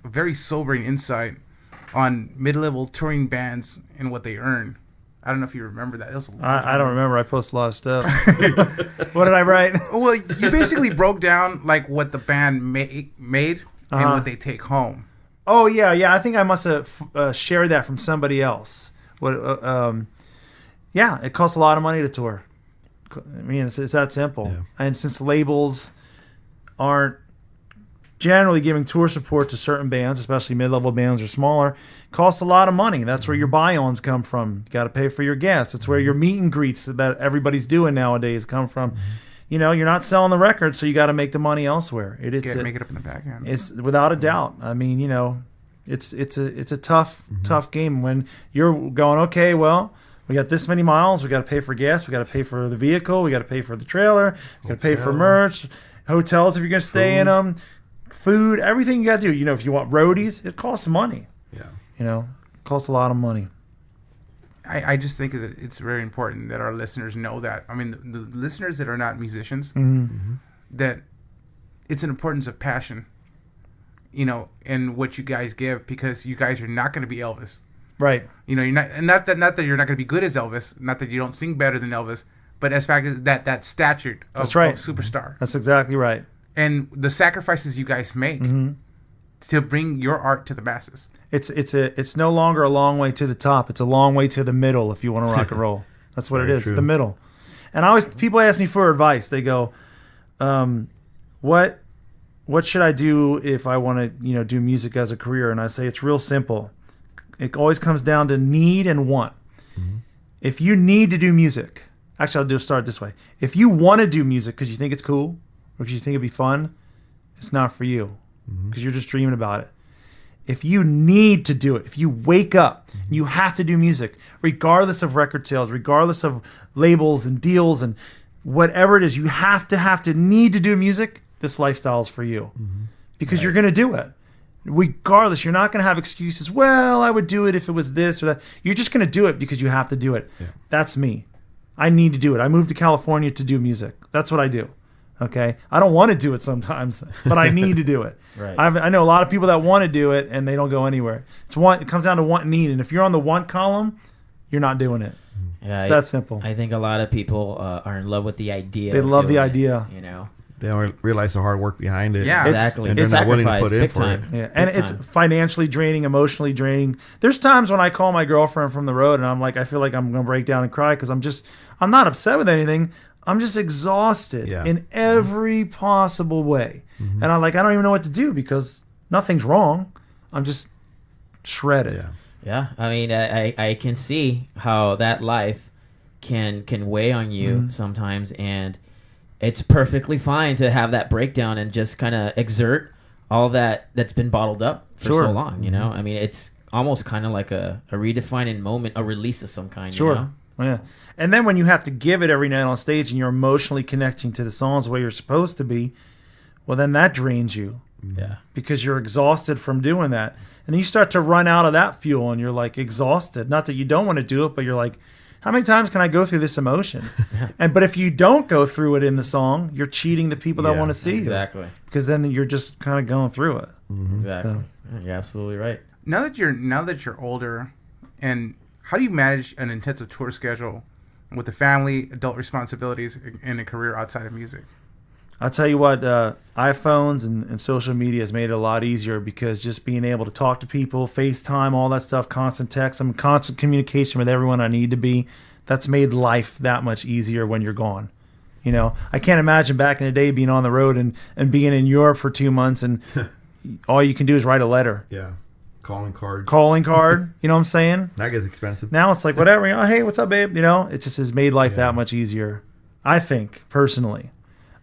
very sobering insight on mid-level touring bands and what they earn. I don't know if you remember that. I don't remember. I post a lot of stuff. What did I write? Well, you basically broke down like what the band made and what they take home. Oh yeah. I think I must have shared that from somebody else. Yeah, it costs a lot of money to tour. I mean, it's that simple. Yeah. And since labels aren't generally giving tour support to certain bands, especially mid-level bands or smaller, it costs a lot of money. That's where your buy-ons come from. You got to pay for your gas. That's where your meet and greets that everybody's doing nowadays come from. You know, you're not selling the record, so you got to make the money elsewhere. Make it up in the back end. It's without a doubt. I mean, you know, it's a tough game when you're going, okay, well, we got this many miles. We got to pay for gas. We got to pay for the vehicle. We got to pay for the trailer. We got to pay for merch, hotels if you're going to stay in them, food, everything you got to do. You know, if you want roadies, it costs money. Yeah. You know, it costs a lot of money. I just think that it's very important that our listeners know that. I mean, the listeners that are not musicians, that it's an importance of passion, you know, in what you guys give, because you guys are not going to be Elvis. Right. You know, you're not, and not that you're not going to be good as Elvis, not that you don't sing better than Elvis, but as fact is that stature of, of superstar. That's exactly right. And the sacrifices you guys make to bring your art to the masses. It's no longer a long way to the top. It's a long way to the middle if you want to rock and roll. That's what it is. True. It's the middle. And people ask me for advice. They go, what should I do if I want to, you know, do music as a career? And I say it's real simple. It always comes down to need and want. If you need to do music, actually I'll start this way. If you want to do music because you think it's cool or because you think it'd be fun, it's not for you because you're just dreaming about it. If you need to do it, if you wake up, you have to do music, regardless of record sales, regardless of labels and deals and whatever it is, you have to need to do music, this lifestyle is for you because you're going to do it. Regardless, you're not going to have excuses. Well, I would do it if it was this or that. You're just going to do it because you have to do it. Yeah. That's me. I need to do it. I moved to California to do music. That's what I do. Okay? I don't want to do it sometimes, but I need to do it. Right. I know a lot of people that want to do it and they don't go anywhere. It comes down to want and need. And if you're on the want column, you're not doing it. Yeah, it's that simple. I think a lot of people are in love with the idea. They love the idea. You know? They don't realize the hard work behind it. Yeah, exactly. And they're not willing to put in for time. it. Yeah, and it's financially draining, emotionally draining. There's times when I call my girlfriend from the road and I'm like, I feel like I'm going to break down and cry because I'm not upset with anything. I'm just exhausted in every possible way. And I'm like, I don't even know what to do because nothing's wrong. I'm just shredded. Yeah. I mean, I can see how that life can weigh on you sometimes, and it's perfectly fine to have that breakdown and just kind of exert all that's been bottled up for so long, you know? I mean, it's almost kind of like a redefining moment, a release of some kind, you know? Yeah. And then when you have to give it every night on stage and you're emotionally connecting to the songs the way you're supposed to be, well, then that drains you. Yeah. Because you're exhausted from doing that. And then you start to run out of that fuel and you're like exhausted. Not that you don't want to do it, but you're like, how many times can I go through this emotion? But if you don't go through it in the song, you're cheating the people that want to see you. Exactly. Because then you're just kind of going through it. Exactly. So, you're absolutely right. Now that you're older, and how do you manage an intensive tour schedule with the family, adult responsibilities, and a career outside of music? I'll tell you what, iPhones and social media has made it a lot easier because just being able to talk to people, FaceTime, all that stuff, constant text, I'm in constant communication with everyone I need to be. That's made life that much easier when you're gone. You know, I can't imagine back in the day being on the road and being in Europe for 2 months and all you can do is write a letter. Yeah. Calling card. You know what I'm saying? That gets expensive. Now it's like, whatever, you know, hey, what's up, babe? You know, it just has made life that much easier, I think, personally.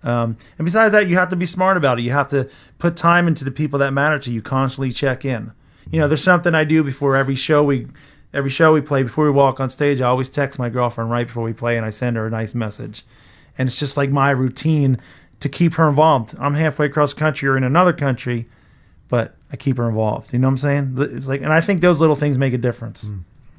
And besides that, you have to be smart about it. You have to put time into the people that matter to you, constantly check in. You know, there's something I do before every show we play, before we walk on stage. I always text my girlfriend right before we play and I send her a nice message. And it's just like my routine to keep her involved. I'm halfway across the country or in another country, but I keep her involved. You know what I'm saying? It's like, and I think those little things make a difference.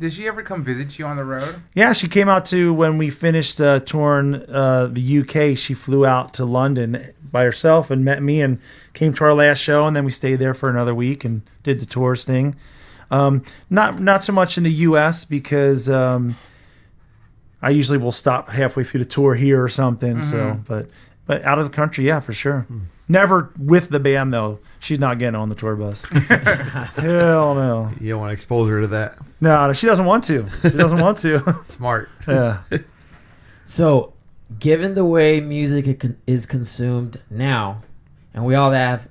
Did she ever come visit you on the road? Yeah, she came out to, when we finished touring the UK, she flew out to London by herself and met me and came to our last show, and then we stayed there for another week and did the tours thing. Not so much in the US because I usually will stop halfway through the tour here or something. So, but But out of the country, yeah, for sure. Never with the band, though. She's not getting on the tour bus. Hell no. You don't want to expose her to that. No, she doesn't want to. She doesn't want to. Smart. Yeah. So, given the way music is consumed now, and we all have,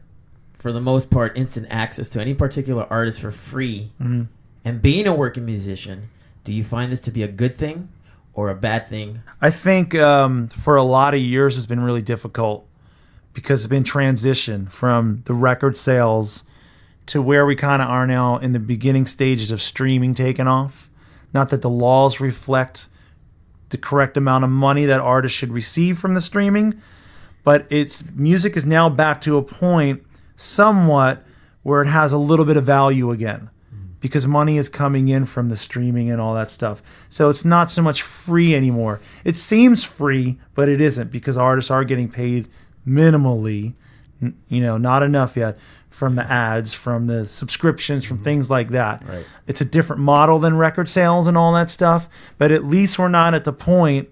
for the most part, instant access to any particular artist for free, and being a working musician, do you find this to be a good thing or a bad thing? I think for a lot of years it's been really difficult because it's been transition from the record sales to where we kind of are now in the beginning stages of streaming taking off. Not that the laws reflect the correct amount of money that artists should receive from the streaming, but music is now back to a point somewhat where it has a little bit of value again because money is coming in from the streaming and all that stuff. So it's not so much free anymore. It seems free, but it isn't because artists are getting paid minimally, not enough yet from the ads, from the subscriptions, from things like that. Right. It's a different model than record sales and all that stuff, but at least we're not at the point,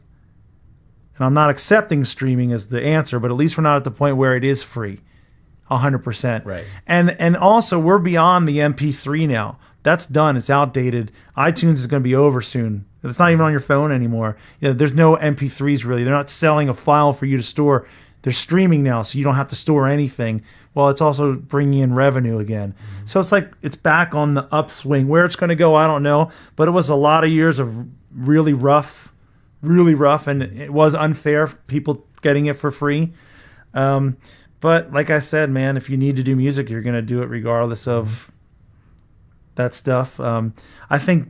and I'm not accepting streaming as the answer, but at least we're not at the point where it is free 100%. Right. And also we're beyond the MP3 now. That's done. It's outdated. iTunes is going to be over soon. It's not even on your phone anymore. There's no MP3s really. They're not selling a file for you to store. They're streaming now, so you don't have to store anything. Well, it's also bringing in revenue again. So it's like it's back on the upswing. Where it's going to go, I don't know. But it was a lot of years of really rough, and it was unfair, people getting it for free. But like I said, man, if you need to do music, you're going to do it regardless of that stuff. I think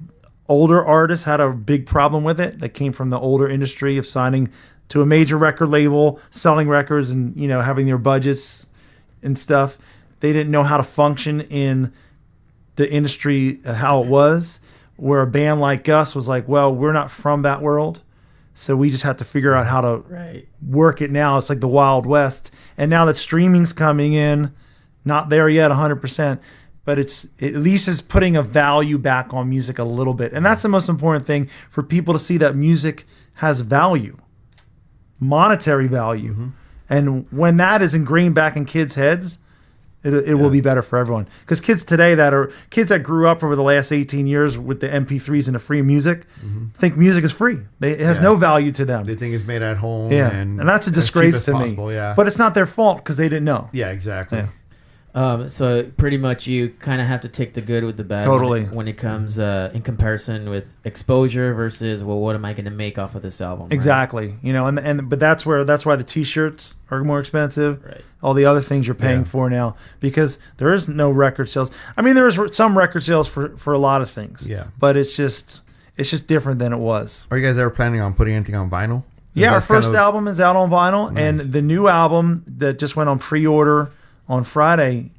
older artists had a big problem with it. That came from the older industry of signing to a major record label, selling records and, having their budgets and stuff. They didn't know how to function in the industry, how it was, where a band like us was like, well, we're not from that world. So we just have to figure out how to work it now. It's like the Wild West. And now that streaming's coming in, not there yet 100%, but at least is putting a value back on music a little bit. And that's the most important thing for people to see, that music has value. Monetary value. And when that is ingrained back in kids' heads, it will be better for everyone. Because kids today kids that grew up over the last 18 years with the MP3s and the free music think music is free. It has no value to them. They think it's made at home. Yeah, and that's a disgrace to me. Yeah. But it's not their fault because they didn't know. Yeah, exactly. Yeah. So pretty much you kind of have to take the good with the bad. Totally. When it comes in comparison with exposure versus, well, what am I going to make off of this album? Right? Exactly. But that's why the T-shirts are more expensive. Right. All the other things you're paying for now because there is no record sales. I mean, there is some record sales for a lot of things. Yeah. But it's just different than it was. Are you guys ever planning on putting anything on vinyl? Yeah, our first album is out on vinyl, Nice. and the new album that just went on pre-order on Friday,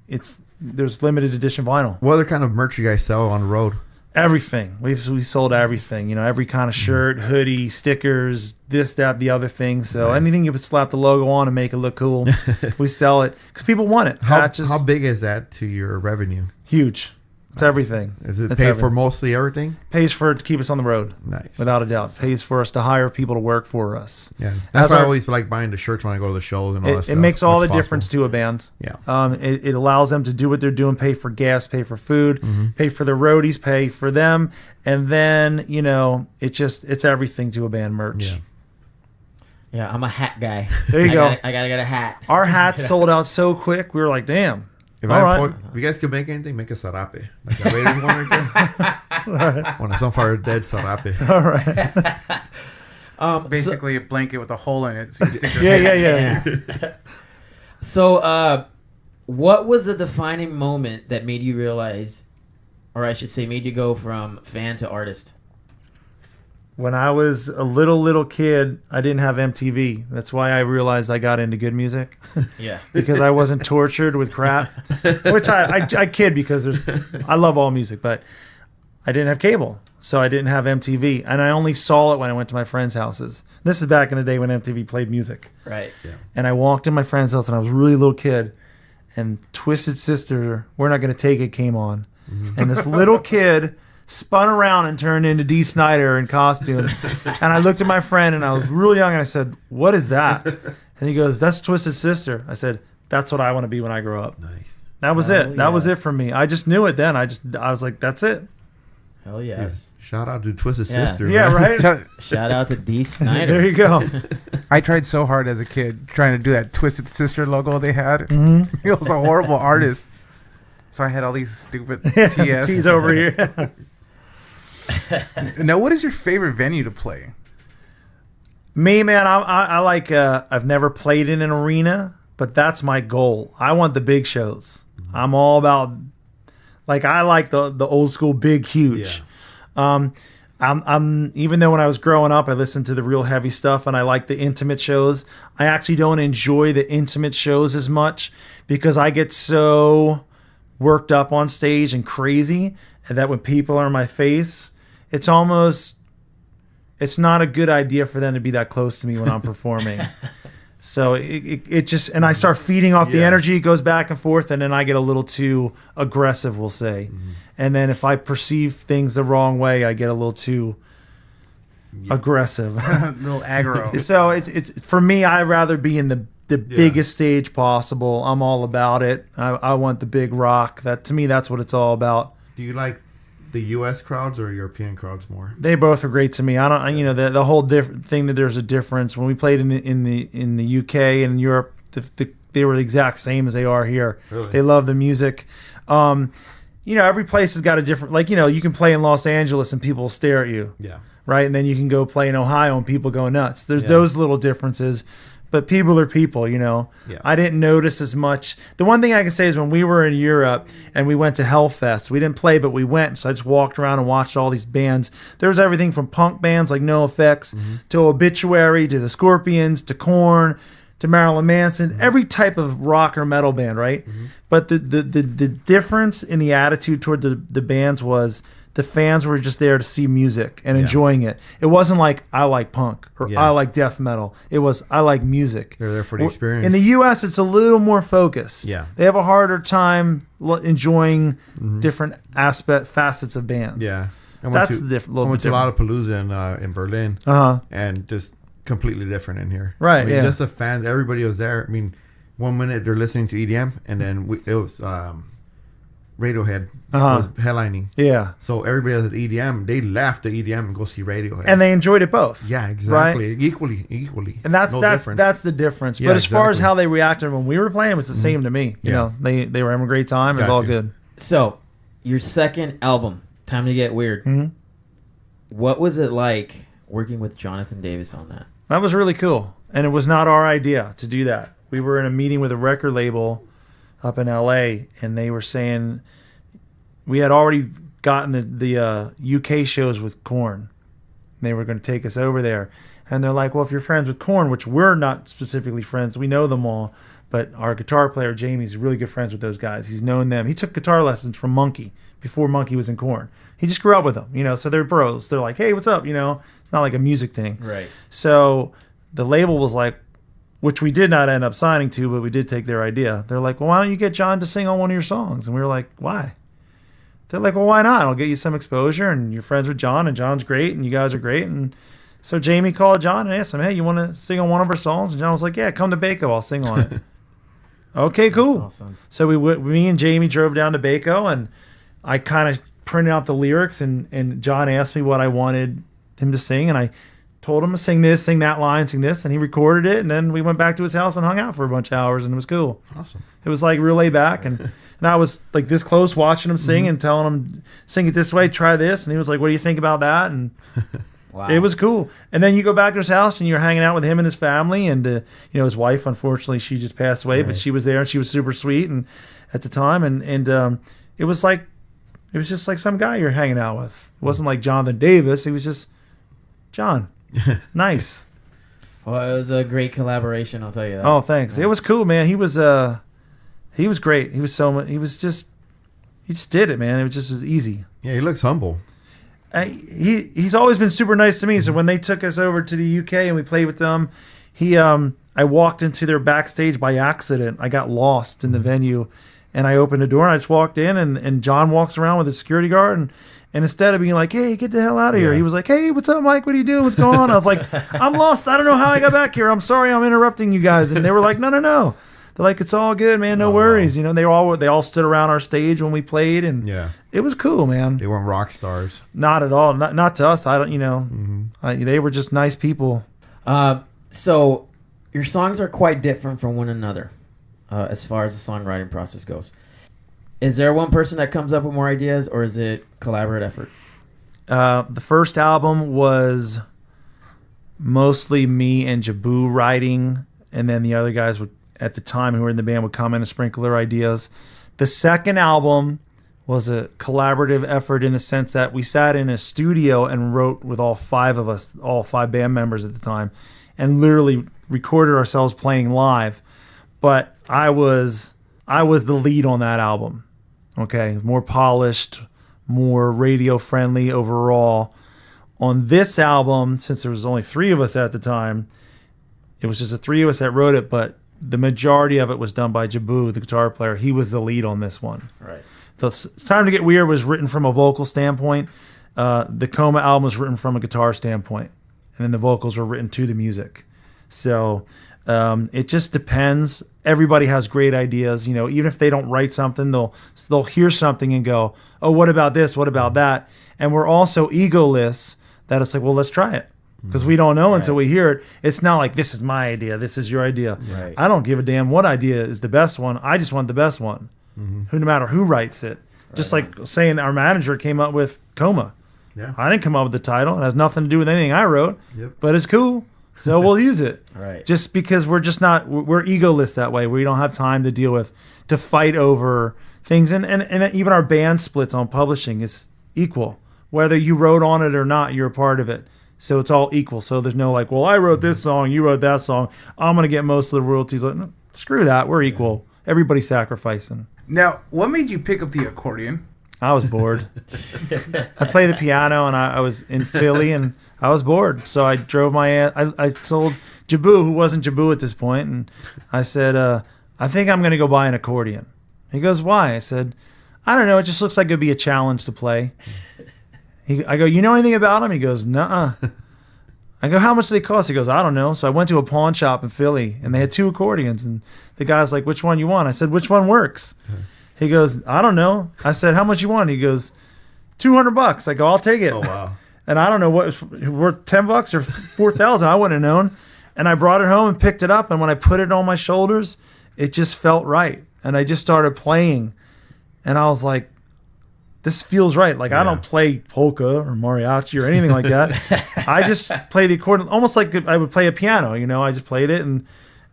there's limited edition vinyl. What other kind of merch you guys sell on the road? Everything. We sold everything. Every kind of shirt, hoodie, stickers, this, that, the other thing. So anything you would slap the logo on and make it look cool, we sell it because people want it. Patches. How big is that to your revenue? Huge. It's everything. Is it It's paid for everything. mostly everything? Pays for to keep us on the road. Nice. Without a doubt. Pays for us to hire people to work for us. Yeah. That's As why I our- always like buying the shirts when I go to the shows and all that It stuff. makes all the Much difference possible. to a band. Yeah. It allows them to do what they're doing, pay for gas, pay for food, pay for the roadies, pay for them. And then, it's everything to a band merch. Yeah. Yeah, I'm a hat guy. There you go. I gotta get a hat. Our hats sold out so quick. We were like, damn. If All if you guys could make anything, make a sarape. Like a rated one right there. One of Sunfire Dead sarape. All right. Basically, a blanket with a hole in it, so you stick your Yeah. So, what was the defining moment that made you realize, or I should say, made you go from fan to artist? When I was a little kid, I didn't have MTV. That's why I realized I got into good music. Yeah. Because I wasn't tortured with crap, which I kid because I love all music, but I didn't have cable, so I didn't have MTV, and I only saw it when I went to my friends' houses. This is back in the day when MTV played music. Right. Yeah. And I walked in my friend's house, and I was a really little kid, and Twisted Sister, We're Not Gonna Take It came on, and this little kid spun around and turned into Dee Snider in costume. And I looked at my friend, and I was real young, and I said, "What is that?" And he goes, "That's Twisted Sister." I said, "That's what I want to be when I grow up." Nice. That was it. That was it for me. I just knew it then. I was like, "That's it." Hell yes. Shout out to Twisted Yeah. Sister. Yeah, man. right. Shout out to D. Snyder. There you go. I tried so hard as a kid trying to do that Twisted Sister logo they had. Mm-hmm. He was a horrible artist. So I had all these stupid TS. T's over here. Now, what is your favorite venue to play? Me, man, I like. I've never played in an arena, but that's my goal. I want the big shows. I'm all about. Like I like the old school big huge. Yeah. I'm even though when I was growing up I listened to the real heavy stuff and I like the intimate shows. I actually don't enjoy the intimate shows as much because I get so worked up on stage and crazy, and that when people are in my face, it's not a good idea for them to be that close to me when I'm performing. So it just, and I start feeding off the energy, it goes back and forth, and then I get a little too aggressive, we'll say. Mm-hmm. And then if I perceive things the wrong way, I get a little too aggressive. A little aggro. So it's for me, I'd rather be in the biggest stage possible. I'm all about it. I want the big rock. That to me, that's what it's all about. Do you like the U.S. crowds or European crowds more? They both are great to me. I don't, the whole different thing that there's a difference when we played in the UK and in Europe. They were the exact same as they are here. Really? They love the music. Every place has got a different. Like you can play in Los Angeles and people will stare at you. Yeah. Right, and then you can go play in Ohio and people go nuts. There's those little differences. But people are people, Yeah. I didn't notice as much. The one thing I can say is when we were in Europe and we went to Hellfest, we didn't play, but we went. So I just walked around and watched all these bands. There was everything from punk bands like NoFX to Obituary to the Scorpions to Korn to Marilyn Manson, every type of rock or metal band, right? Mm-hmm. But the difference in the attitude toward the bands was the fans were just there to see music and enjoying it. It wasn't like, I like punk or I like death metal. It was, I like music. They're there for the experience. In the U.S., it's a little more focused. Yeah. They have a harder time enjoying different facets of bands. Yeah. That's the different. I went to Lollapalooza in Berlin. And just completely different in here. Right, Just the fans, everybody was there. I mean, 1 minute they're listening to EDM, and then it was Radiohead was headlining. Yeah. So everybody else at EDM, they left the EDM and go see Radiohead. And they enjoyed it both. Yeah, exactly. Right? Equally. And that's the difference. Yeah, but as far as how they reacted when we were playing, it was the same to me. You know, they were having a great time. It was all good. So, your second album, Time to Get Weird. Mm-hmm. What was it like working with Jonathan Davis on that? That was really cool. And it was not our idea to do that. We were in a meeting with a record label up in LA, and they were saying we had already gotten the UK shows with Korn. They were going to take us over there. And they're like, well, if you're friends with Korn, which we're not specifically friends, we know them all, but our guitar player, Jamie's really good friends with those guys. He's known them. He took guitar lessons from Monkey before Monkey was in Korn. He just grew up with them, so they're bros. They're like, hey, what's up? It's not like a music thing. Right. So the label was like, which we did not end up signing to, but we did take their idea. They're like, well, why don't you get John to sing on one of your songs? And we were like, why? They're like, well, why not? I'll get you some exposure, and you're friends with John, and John's great, and you guys are great. And so Jamie called John and asked him, hey, you want to sing on one of our songs? And John was like, yeah, come to Baco. I'll sing on it. Okay, cool. That's awesome. So me and Jamie drove down to Baco, and I kind of printed out the lyrics, and John asked me what I wanted him to sing, and I told him to sing this, sing that line, sing this, and he recorded it, and then we went back to his house and hung out for a bunch of hours, and it was cool. Awesome. It was like real laid back, and I was like this close watching him sing and telling him, sing it this way, try this, and he was like, what do you think about that? And wow. It was cool. And then you go back to his house, and you're hanging out with him and his family, and his wife, unfortunately, she just passed away, but she was there, and she was super sweet and at the time, and it was like, it was just like some guy you're hanging out with. It wasn't like Jonathan Davis. He was just John. Nice. Well, it was a great collaboration, I'll tell you that. Oh, thanks. Yeah. It was cool, man. He was great. He just did it, man. It was just easy. Yeah, he looks humble. He's always been super nice to me. So when they took us over to the UK and we played with them, I walked into their backstage by accident. I got lost in the venue, And I opened the door and I just walked in, and John walks around with his security guard, and instead of being like, hey, get the hell out of here, he was like, hey, what's up, Mike? What are you doing? What's going on? I was like, I'm lost. I don't know how I got back here. I'm sorry I'm interrupting you guys. And they were like, no. They're like, it's all good, man. No worries. You know, they all stood around our stage when we played, and it was cool, man. They weren't rock stars. Not at all. Not to us. I don't, you know, they were just nice people. So your songs are quite different from one another as far as the songwriting process goes. Is there one person that comes up with more ideas, or is it collaborative effort? The first album was mostly me and Jaboo writing, and then the other guys would, at the time, who were in the band, would come in and sprinkle their ideas. The second album was a collaborative effort in the sense that we sat in a studio and wrote with all five of us, all five band members at the time, and literally recorded ourselves playing live. But I was the lead on that album. Okay, more polished, more radio friendly overall. On this album, since there was only three of us at the time, it was just the three of us that wrote it, but the majority of it was done by Jaboo, the guitar player. He was the lead on this one. Right. So It's Time to Get Weird was written from a vocal standpoint. The COMA album was written from a guitar standpoint. And then the vocals were written to the music. So it just depends. Everybody has great ideas. You know, even if they don't write something, they'll hear something and go, oh, what about this? What about that? And we're also egoless that it's like, well, let's try it. Because we don't know until we hear it. It's not like, this is my idea, this is your idea. Right. I don't give a damn what idea is the best one. I just want the best one. No matter who writes it. Just like saying our manager came up with COMA. Yeah. I didn't come up with the title. It has nothing to do with anything I wrote. Yep. But it's cool. So we'll use it. Right. Just because we're egoless that way. We don't have time to fight over things. And even our band splits on publishing is equal. Whether you wrote on it or not, you're a part of it. So it's all equal. So there's no like, well, I wrote this song, you wrote that song, I'm going to get most of the royalties. Like, no, screw that. We're equal. Everybody's sacrificing. Now, what made you pick up the accordion? I was bored. I play the piano, and I was in Philly, and I was bored. So I drove my ass. I told Jaboo, who wasn't Jaboo at this point, and I said, I think I'm going to go buy an accordion. He goes, why? I said, I don't know. It just looks like it'd be a challenge to play. I go, you know anything about him? He goes, nuh-uh. I go, how much do they cost? He goes, I don't know. So I went to a pawn shop in Philly, and they had two accordions. And the guy's like, which one you want? I said, which one works? He goes, I don't know. I said, how much you want? He goes, $200. I go, I'll take it. Oh, wow. And I don't know what was worth $10 or $4,000. I wouldn't have known. And I brought it home and picked it up. And when I put it on my shoulders, it just felt right. And I just started playing. And I was like, this feels right. Like, I don't play polka or mariachi or anything like that. I just play the accordion almost like I would play a piano. You know, I just played it, and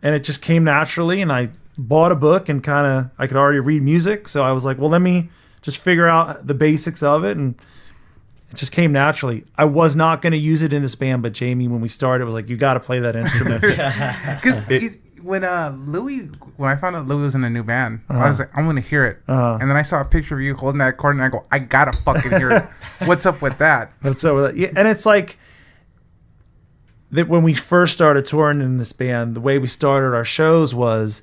it just came naturally. And I bought a book, and I could already read music. So I was like, well, let me just figure out the basics of it. And it just came naturally. I was not going to use it in this band, but Jamie, when we started, was like, you got to play that instrument. Because when I found out Louis was in a new band, I was like, I'm gonna hear it. And then I saw a picture of you holding that accordion, and I go, I gotta fucking hear it. What's up with that? What's up with that? Yeah, and it's like that when we first started touring in this band, the way we started our shows was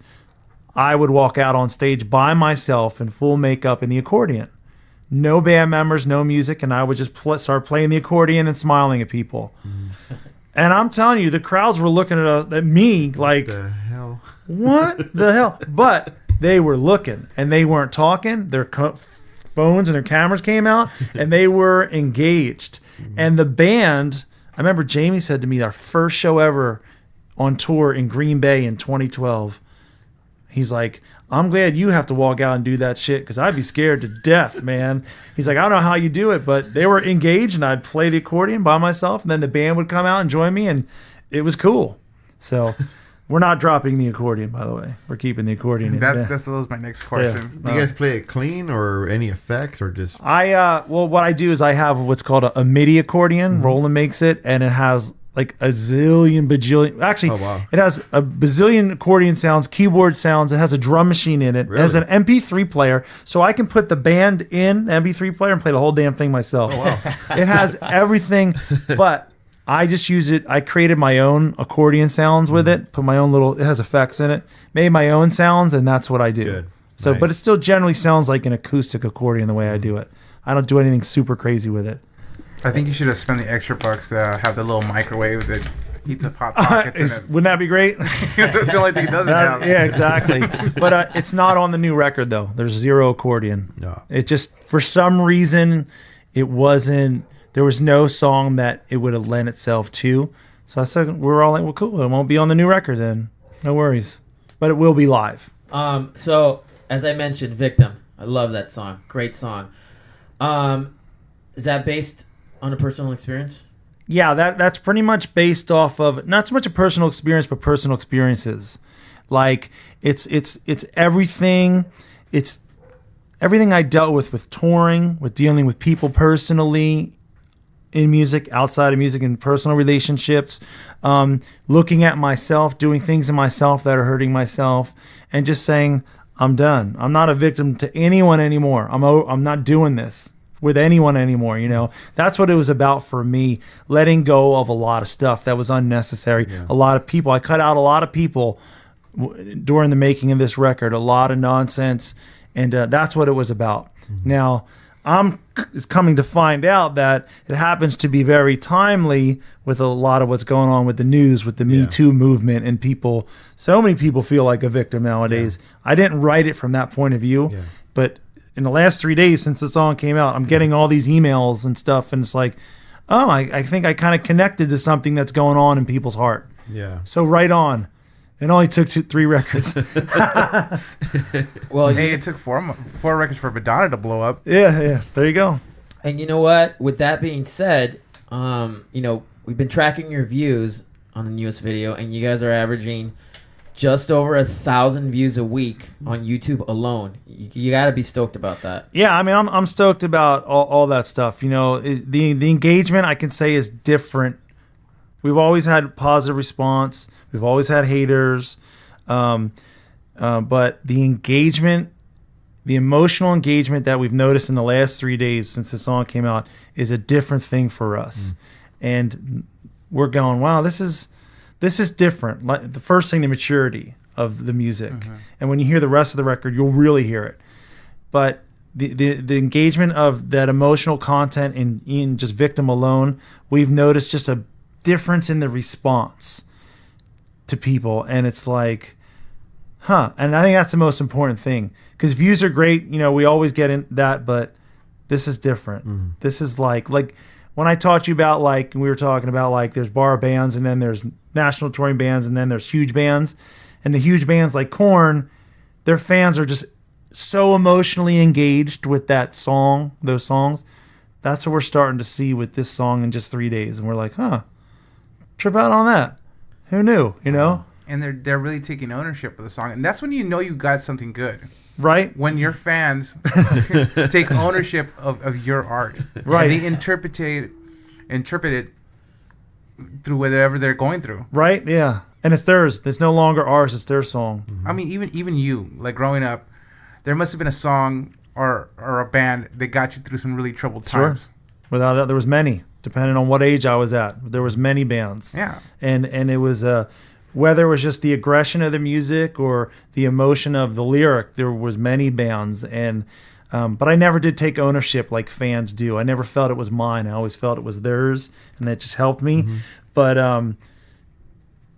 I would walk out on stage by myself in full makeup in the accordion. No band members, no music, and I would just start playing the accordion and smiling at people. And I'm telling you, the crowds were looking at me like, What the hell? What the hell? But they were looking, and they weren't talking. Their phones and their cameras came out, and they were engaged. And the band, I remember Jamie said to me, our first show ever on tour in Green Bay in 2012, he's like, I'm glad you have to walk out and do that shit, because I'd be scared to death, man. He's like, I don't know how you do it, but they were engaged, and I'd play the accordion by myself, and then the band would come out and join me, and it was cool. So we're not dropping the accordion, by the way. We're keeping the accordion. That's what was my next question. Do you guys play it clean, or any effects, or just... Well, what I do is I have what's called a MIDI accordion. Roland makes it, and it has like a zillion bajillion. Actually, It has a bazillion accordion sounds, keyboard sounds. It has a drum machine in it. Really? It has an MP3 player, so I can put the band in the MP3 player and play the whole damn thing myself. Oh, wow. It has everything, but I just use it. I created my own accordion sounds with it. Put my own little. It has effects in it. Made my own sounds, and that's what I do. Good. So, Nice. but it still generally sounds like an acoustic accordion the way I do it. I don't do anything super crazy with it. I think you should have spent the extra bucks to have the little microwave that heats up hot pockets in it. Wouldn't that be great? That's the only thing it doesn't have. Yeah, exactly. But it's not on the new record, though. There's zero accordion. No. It just, for some reason, it wasn't, there was no song that it would have lent itself to. So I said, we're all like, well, cool. It won't be on the new record then. No worries. But it will be live. So, as I mentioned, Victim. I love that song. Great song. Is that based on a personal experience? Yeah, that's pretty much based off of not so much a personal experience, but personal experiences. Like it's everything. It's everything I dealt with touring, with dealing with people personally, in music, outside of music, in personal relationships, looking at myself, doing things in myself that are hurting myself, and just saying, I'm done. I'm not a victim to anyone anymore. I'm not doing this with anyone anymore. You know, that's what it was about for me, letting go of a lot of stuff that was unnecessary. A lot of people, I cut out a lot of people during the making of this record, a lot of nonsense, and that's what it was about. Now, I'm coming to find out that it happens to be very timely with a lot of what's going on with the news, with the Me Too movement, and people, so many people feel like a victim nowadays. I didn't write it from that point of view, but in the last 3 days since the song came out, I'm getting all these emails and stuff, and it's like, oh, I think I kind of connected to something that's going on in people's heart. Yeah. So right on. It only took 3 records. Well, Hey, it took four records for Madonna to blow up. Yeah. There you go. and you know what? With that being said, we've been tracking your views on the newest video, and you guys are averaging just over 1,000 views a week on YouTube alone. You got to be stoked about that. Yeah, I mean, I'm stoked about all that stuff. You know, the engagement, I can say, is different. We've always had positive response. We've always had haters. But the engagement, the emotional engagement that we've noticed in the last 3 days since the song came out is a different thing for us. And we're going, wow, this is different. Like, the first thing, the maturity of the music. And when you hear the rest of the record, you'll really hear it. But the engagement of that emotional content in just Victim alone, we've noticed just a difference in the response to people. And it's like, and I think that's the most important thing, because views are great. You know, we always get in that, but this is different. This is like when I taught you about, like, we were talking about, like, there's bar bands, and then there's national touring bands, and then there's huge bands. And the huge bands like Korn, their fans are just so emotionally engaged with that song, those songs. That's what we're starting to see with this song in just 3 days. And we're like, trip out on that. Who knew, you know? And they're really taking ownership of the song. And that's when you know you got something good. Right? When your fans take ownership of your art. Right. And they interpret it through whatever they're going through. Right? Yeah. And it's theirs. It's no longer ours. It's their song. I mean, even you, like, growing up, there must have been a song or a band that got you through some really troubled times. Sure. Without it, there was many, depending on what age I was at. There was many bands. Yeah. And it was whether it was just the aggression of the music or the emotion of the lyric, there was many bands. And but I never did take ownership like fans do. I never felt it was mine. I always felt it was theirs, and that just helped me. But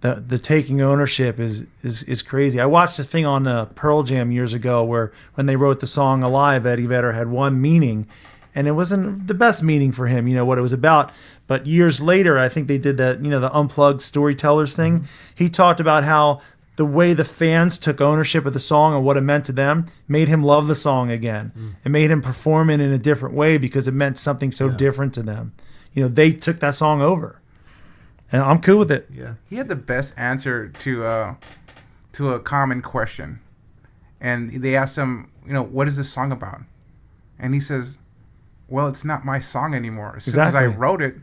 the taking ownership is crazy. I watched a thing on Pearl Jam years ago where when they wrote the song Alive, Eddie Vedder had one meaning, and it wasn't the best meaning for him, you know, what it was about. But years later, I think they did that, you know, the Unplugged Storytellers thing. He talked about how the way the fans took ownership of the song and what it meant to them made him love the song again. It made him perform it in a different way because it meant something so different to them. You know, they took that song over. And I'm cool with it. Yeah. He had the best answer to a common question. And they asked him, you know, what is this song about? And he says, well, it's not my song anymore. As soon as I wrote it,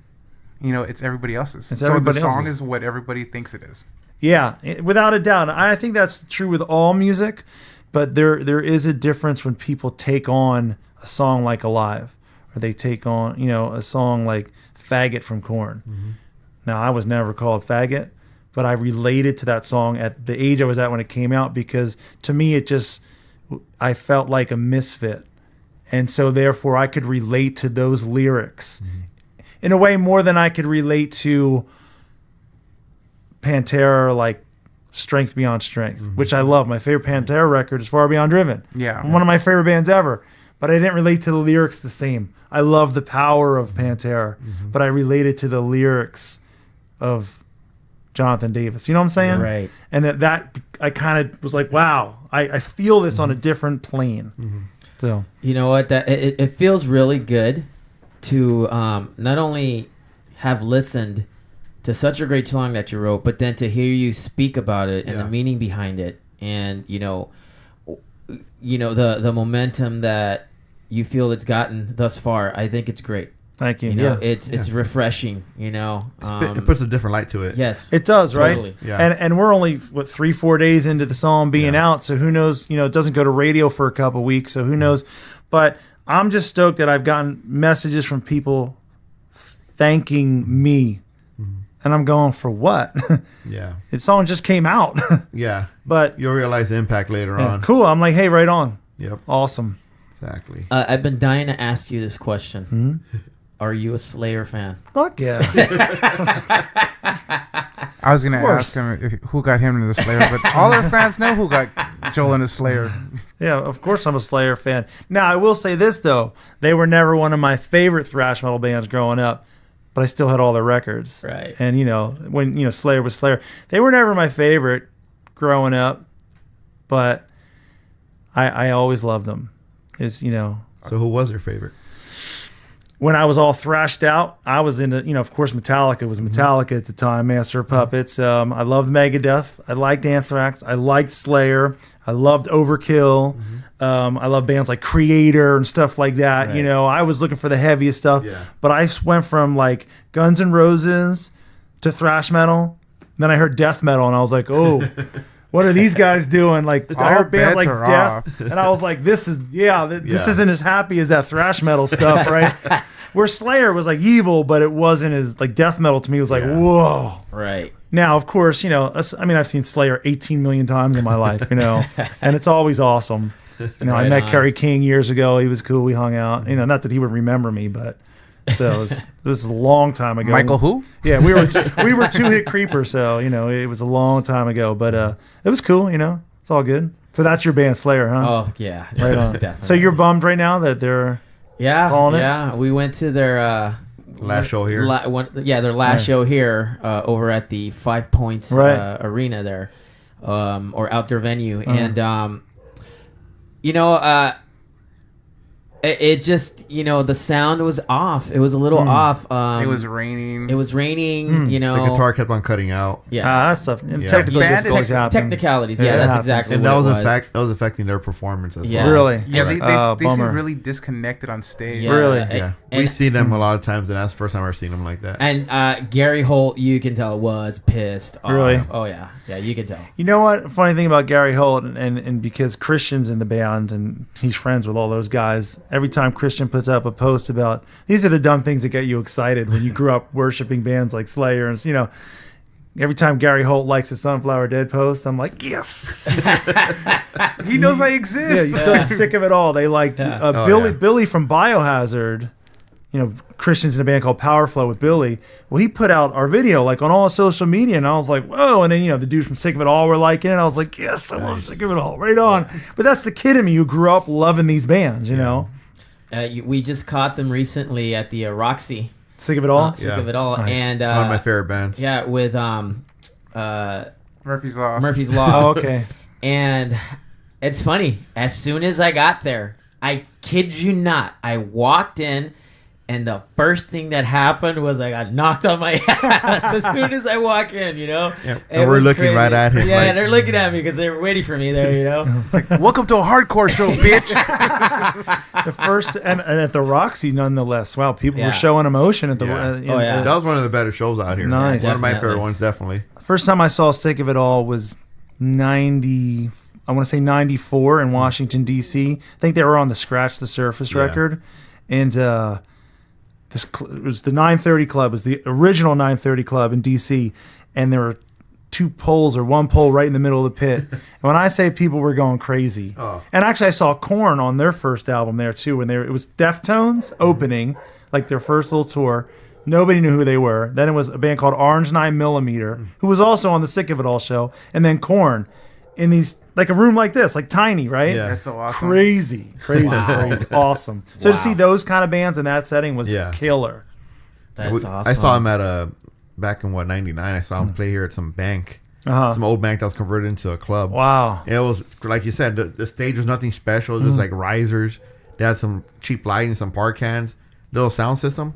you know, it's everybody else's. So the song is what everybody thinks it is. Yeah, without a doubt. I think that's true with all music, but there is a difference when people take on a song like Alive, or they take on, you know, a song like Faggot from Korn. Now, I was never called faggot, but I related to that song at the age I was at when it came out, because to me it just I felt like a misfit. And so therefore I could relate to those lyrics in a way more than I could relate to Pantera, like Strength Beyond Strength, which I love. My favorite Pantera record is Far Beyond Driven. Yeah. One of my favorite bands ever. But I didn't relate to the lyrics the same. I love the power of Pantera, but I related to the lyrics of Jonathan Davis. You know what I'm saying? Right. And that I kind of was like, wow, I feel this on a different plane. So You know what? That it feels really good to not only have listened to such a great song that you wrote, but then to hear you speak about it and the meaning behind it, and you know the momentum that you feel it's gotten thus far. I think it's great. thank you. You know, it's refreshing. You know, It puts a different light to it. yes, It does, Totally. right? Yeah. And we're only 3-4 days into the song being out, so who knows? You know, it doesn't go to radio for a couple weeks, so who knows? But I'm just stoked that I've gotten messages from people thanking me, and I'm going, for what? Yeah. The song just came out, Yeah. but You'll realize the impact later yeah, on. cool. I'm like, hey, right on, Yep. awesome. Exactly. I've been dying to ask you this question. Are you a Slayer fan? Fuck yeah. I was gonna course. ask him who got him into the Slayer, but all our fans know who got Joel into Slayer. Yeah, of course I'm a Slayer fan. Now, I will say this, though. They were never one of my favorite thrash metal bands growing up, but I still had all their records. Right. And, when, Slayer was Slayer, they were never my favorite growing up, but I always loved them. So who was your favorite? When I was all thrashed out, I was into, of course, Metallica was Metallica at the time, Master of Puppets. I loved Megadeth. I liked Anthrax. I liked Slayer. I loved Overkill. I love bands like Creator and stuff like that. Right. I was looking for the heaviest stuff. Yeah. But I went from like Guns N' Roses to thrash metal. Then I heard death metal, and I was like, oh, what are these guys doing? Like, I All heard bands bets like are Death, and I was like, this isn't as happy as that thrash metal stuff, right? Where Slayer was like evil, but it wasn't as like death metal to me. It was like, whoa. Right. Now, of course, I've seen Slayer 18 million times in my life, and it's always awesome. I Right met on. Kerry King years ago. He was cool. We hung out. Not that he would remember me, but so this is a long time ago. Michael who? Yeah, we were two hit creepers, so it was a long time ago. But it was cool. It's all good. So that's your band, Slayer, huh? Oh yeah. Right on. Definitely. So you're bummed right now that they're calling it? Yeah. We went to their Last show here. their last show here over at the 5 Points Right. arena there, or outdoor venue, and it just the sound was off. It was a little off. It was raining. It was raining. The guitar kept on cutting out. Yeah. that stuff. And Yeah. technical Band difficulties happen. Technicalities. Yeah, Yeah, it that's happens. exactly And what that it was was. that was affecting their performance as Yeah. well. Really? Yeah, they Bummer. seem really disconnected on stage. Yeah. Really? Yeah. And- We see them a lot of times, and that's the first time I've ever seen them like that. And Gary Holt, you can tell, was pissed off. Really? Oh yeah, you can tell. You know what? Funny thing about Gary Holt, and because Christian's in the band and he's friends with all those guys, every time Christian puts up a post about these are the dumb things that get you excited when you grew up worshiping bands like Slayer, and every time Gary Holt likes a Sunflower Dead post, I'm like, yes. He knows I Yeah, exist. you're so sick of it all. They like Billy from Biohazard. Christian's in a band called Powerflow with Billy. Well, he put out our video like on all social media, and I was like, whoa. And then the dudes from Sick of It All were liking it, and I was like, yes, I love Sick of It All. Right on. But that's the kid in me who grew up loving these bands. We just caught them recently at the Roxy. Sick of It All. Sick of It All, Nice. and It's one of my favorite bands. yeah, with Murphy's Law. Murphy's Law. Oh, okay. And it's funny. As soon as I got there, I kid you not, I walked in, and the first thing that happened was I got knocked on my ass as soon as I walk in. Yeah. It And we're was looking crazy. right at him. Yeah, like, they're looking at me because they were waiting for me there. Welcome to a hardcore show, bitch. The first and at the Roxy, nonetheless. Wow, people Yeah. were showing emotion at the. Yeah. Oh, yeah. that was one of the better shows out here. Nice. One of my Definitely. favorite ones, definitely. First time I saw Sick of It All was 90. I want to say 94 in Washington D.C. I think they were on the Scratch the Surface Yeah. record, and it was the 930 Club. It was the original 930 Club in D.C. And there were 2 poles or 1 pole right in the middle of the pit. And when I say people were going crazy, and actually I saw Korn on their first album there too. When it was Deftones opening, like their first little tour. Nobody knew who they were. Then it was a band called Orange 9mm, who was also on the Sick of It All show, and then Korn in these, like a room like this, like tiny, right? Yeah. That's so awesome. Crazy, awesome. So to see those kind of bands in that setting was killer. That's awesome. I saw him at back in 99. I saw him play here at some bank, some old bank that was converted into a club. Wow. It was like you said, the stage was nothing special. It was like risers. They had some cheap lighting, some park cans, little sound system.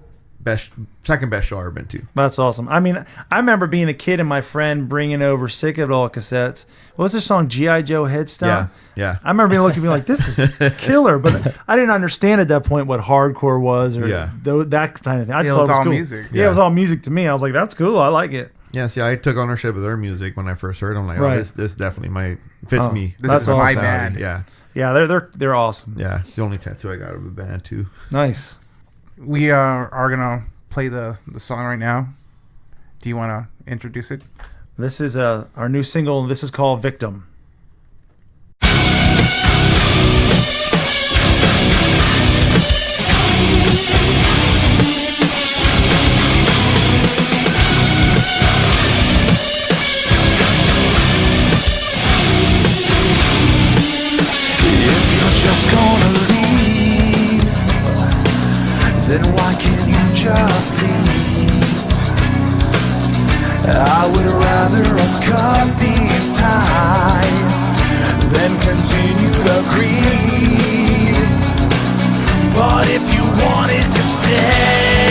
Second best show I've ever been to. That's awesome. I mean, I remember being a kid and my friend bringing over Sick of It All cassettes. What was the song? G.I. Joe Headstone? Yeah. I remember being looking at me like, this is killer. But I didn't understand at that point what hardcore was or that kind of thing. I just thought it was all cool. Music. Yeah, it was all music to me. I was like, that's cool. I like it. Yeah, see, I took ownership of their music when I first heard them. Like, Right. this definitely fits me. This is my awesome. band. Yeah. Yeah, they're awesome. Yeah, it's the only tattoo I got of the band, too. Nice. We are going to play the song right now. Do you want to introduce it? This is our new single. This is called Victim. Just gonna leave, then why can't you just leave? I would rather us cut these ties than continue to grieve. But if you wanted to stay,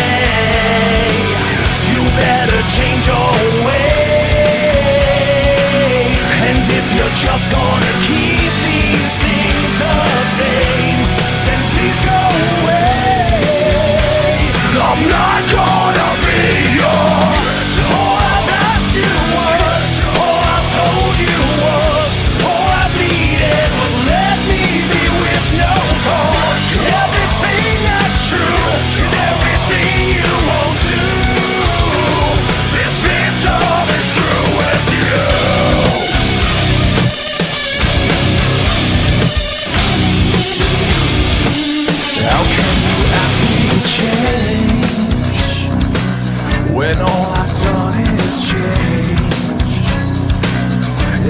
you better change your ways. And if you're just gonna keep these things the same, then please go away. I'm not gonna be your all I've asked you was, all I told you was, all I needed was let me be with no cause. Everything that's true is everything you won't do. This victim is through with you. How can you ask me to change when all I've done is change?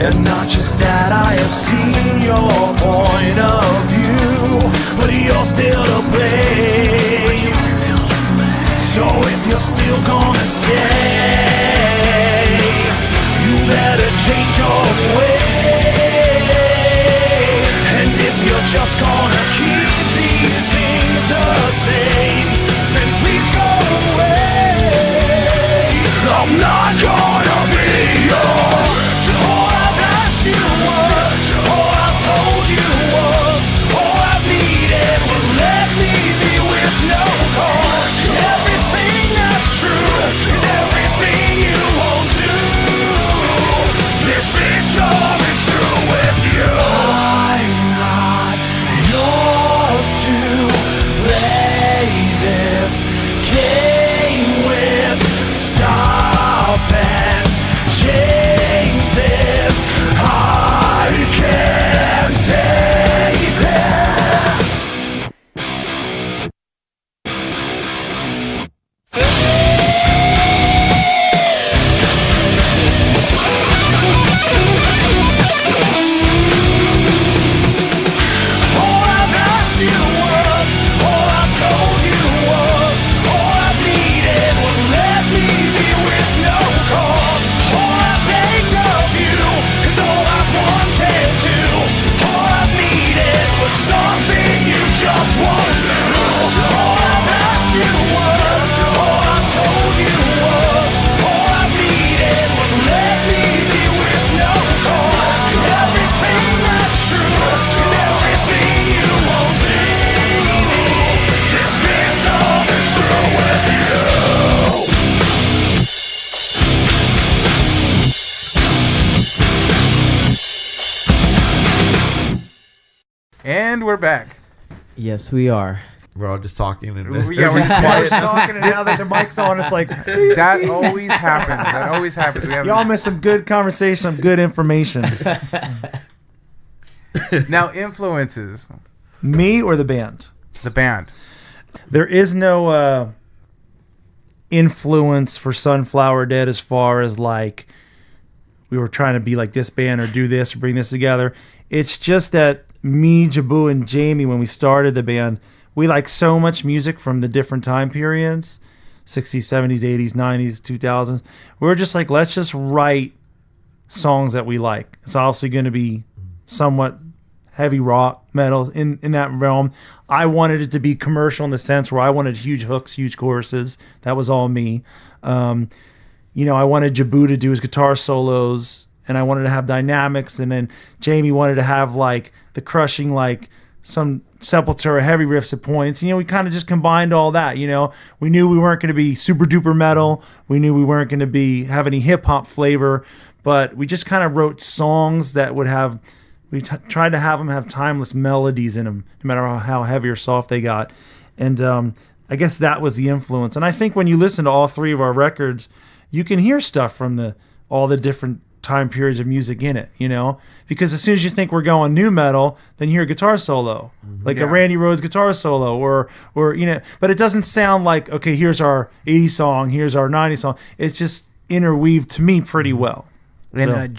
And not just that, I have seen your point of view, but you're still to blame. So if you're still gonna stay, you better change your ways. And if you're just gonna keep these things the same, then please go away. I'm not gonna be yours. All I've asked you was, all I told you was, all I needed was let me be with no cause. Everything that's true is everything you won't do. This victim is through with you. I'm not yours to play this game with. Stop and change this. I can't take this. All I've asked you was, all I told you was, all I needed was let me be with no cause. All I begged of you is all I wanted to. All I needed was something you just won't do. All I've asked you was, all I told you was, all I needed was let me be with no cause. Everything that's true is everything you won't do. This victim is through with you. And we're back. Yes, we are. We're all just talking. And Yeah, we're just Quiet quiet. talking, and now that the mic's on, it's like That always happens. That always happens. We have y'all miss some good conversation, some good information. now influences Me or the band? the band. There is no influence for Sunflower Dead as far as like we were trying to be like this band or do this or bring this together. It's just that me, Jaboo, and Jamie, when we started the band, we like so much music from the different time periods, 60s, 70s, 80s, 90s, 2000s. We were just like, let's just write songs that we like. It's obviously going to be somewhat heavy rock, metal in that realm. I wanted it to be commercial in the sense where I wanted huge hooks, huge choruses. That was all me. I wanted Jaboo to do his guitar solos, and I wanted to have dynamics, and then Jamie wanted to have like the crushing, like some Sepultura heavy riffs at points. We kind of just combined all that. We knew we weren't going to be super duper metal. We knew we weren't going to have any hip hop flavor, but we just kind of wrote songs that would have. We tried to have them have timeless melodies in them, no matter how heavy or soft they got. And I guess that was the influence. And I think when you listen to all three of our records, you can hear stuff from all the different time periods of music in it, Because as soon as you think we're going new metal, then you hear a guitar solo, like a Randy Rhoads guitar solo, or but it doesn't sound like, okay, here's our 80s song, here's our 90s song. It's just interweaved to me pretty well. And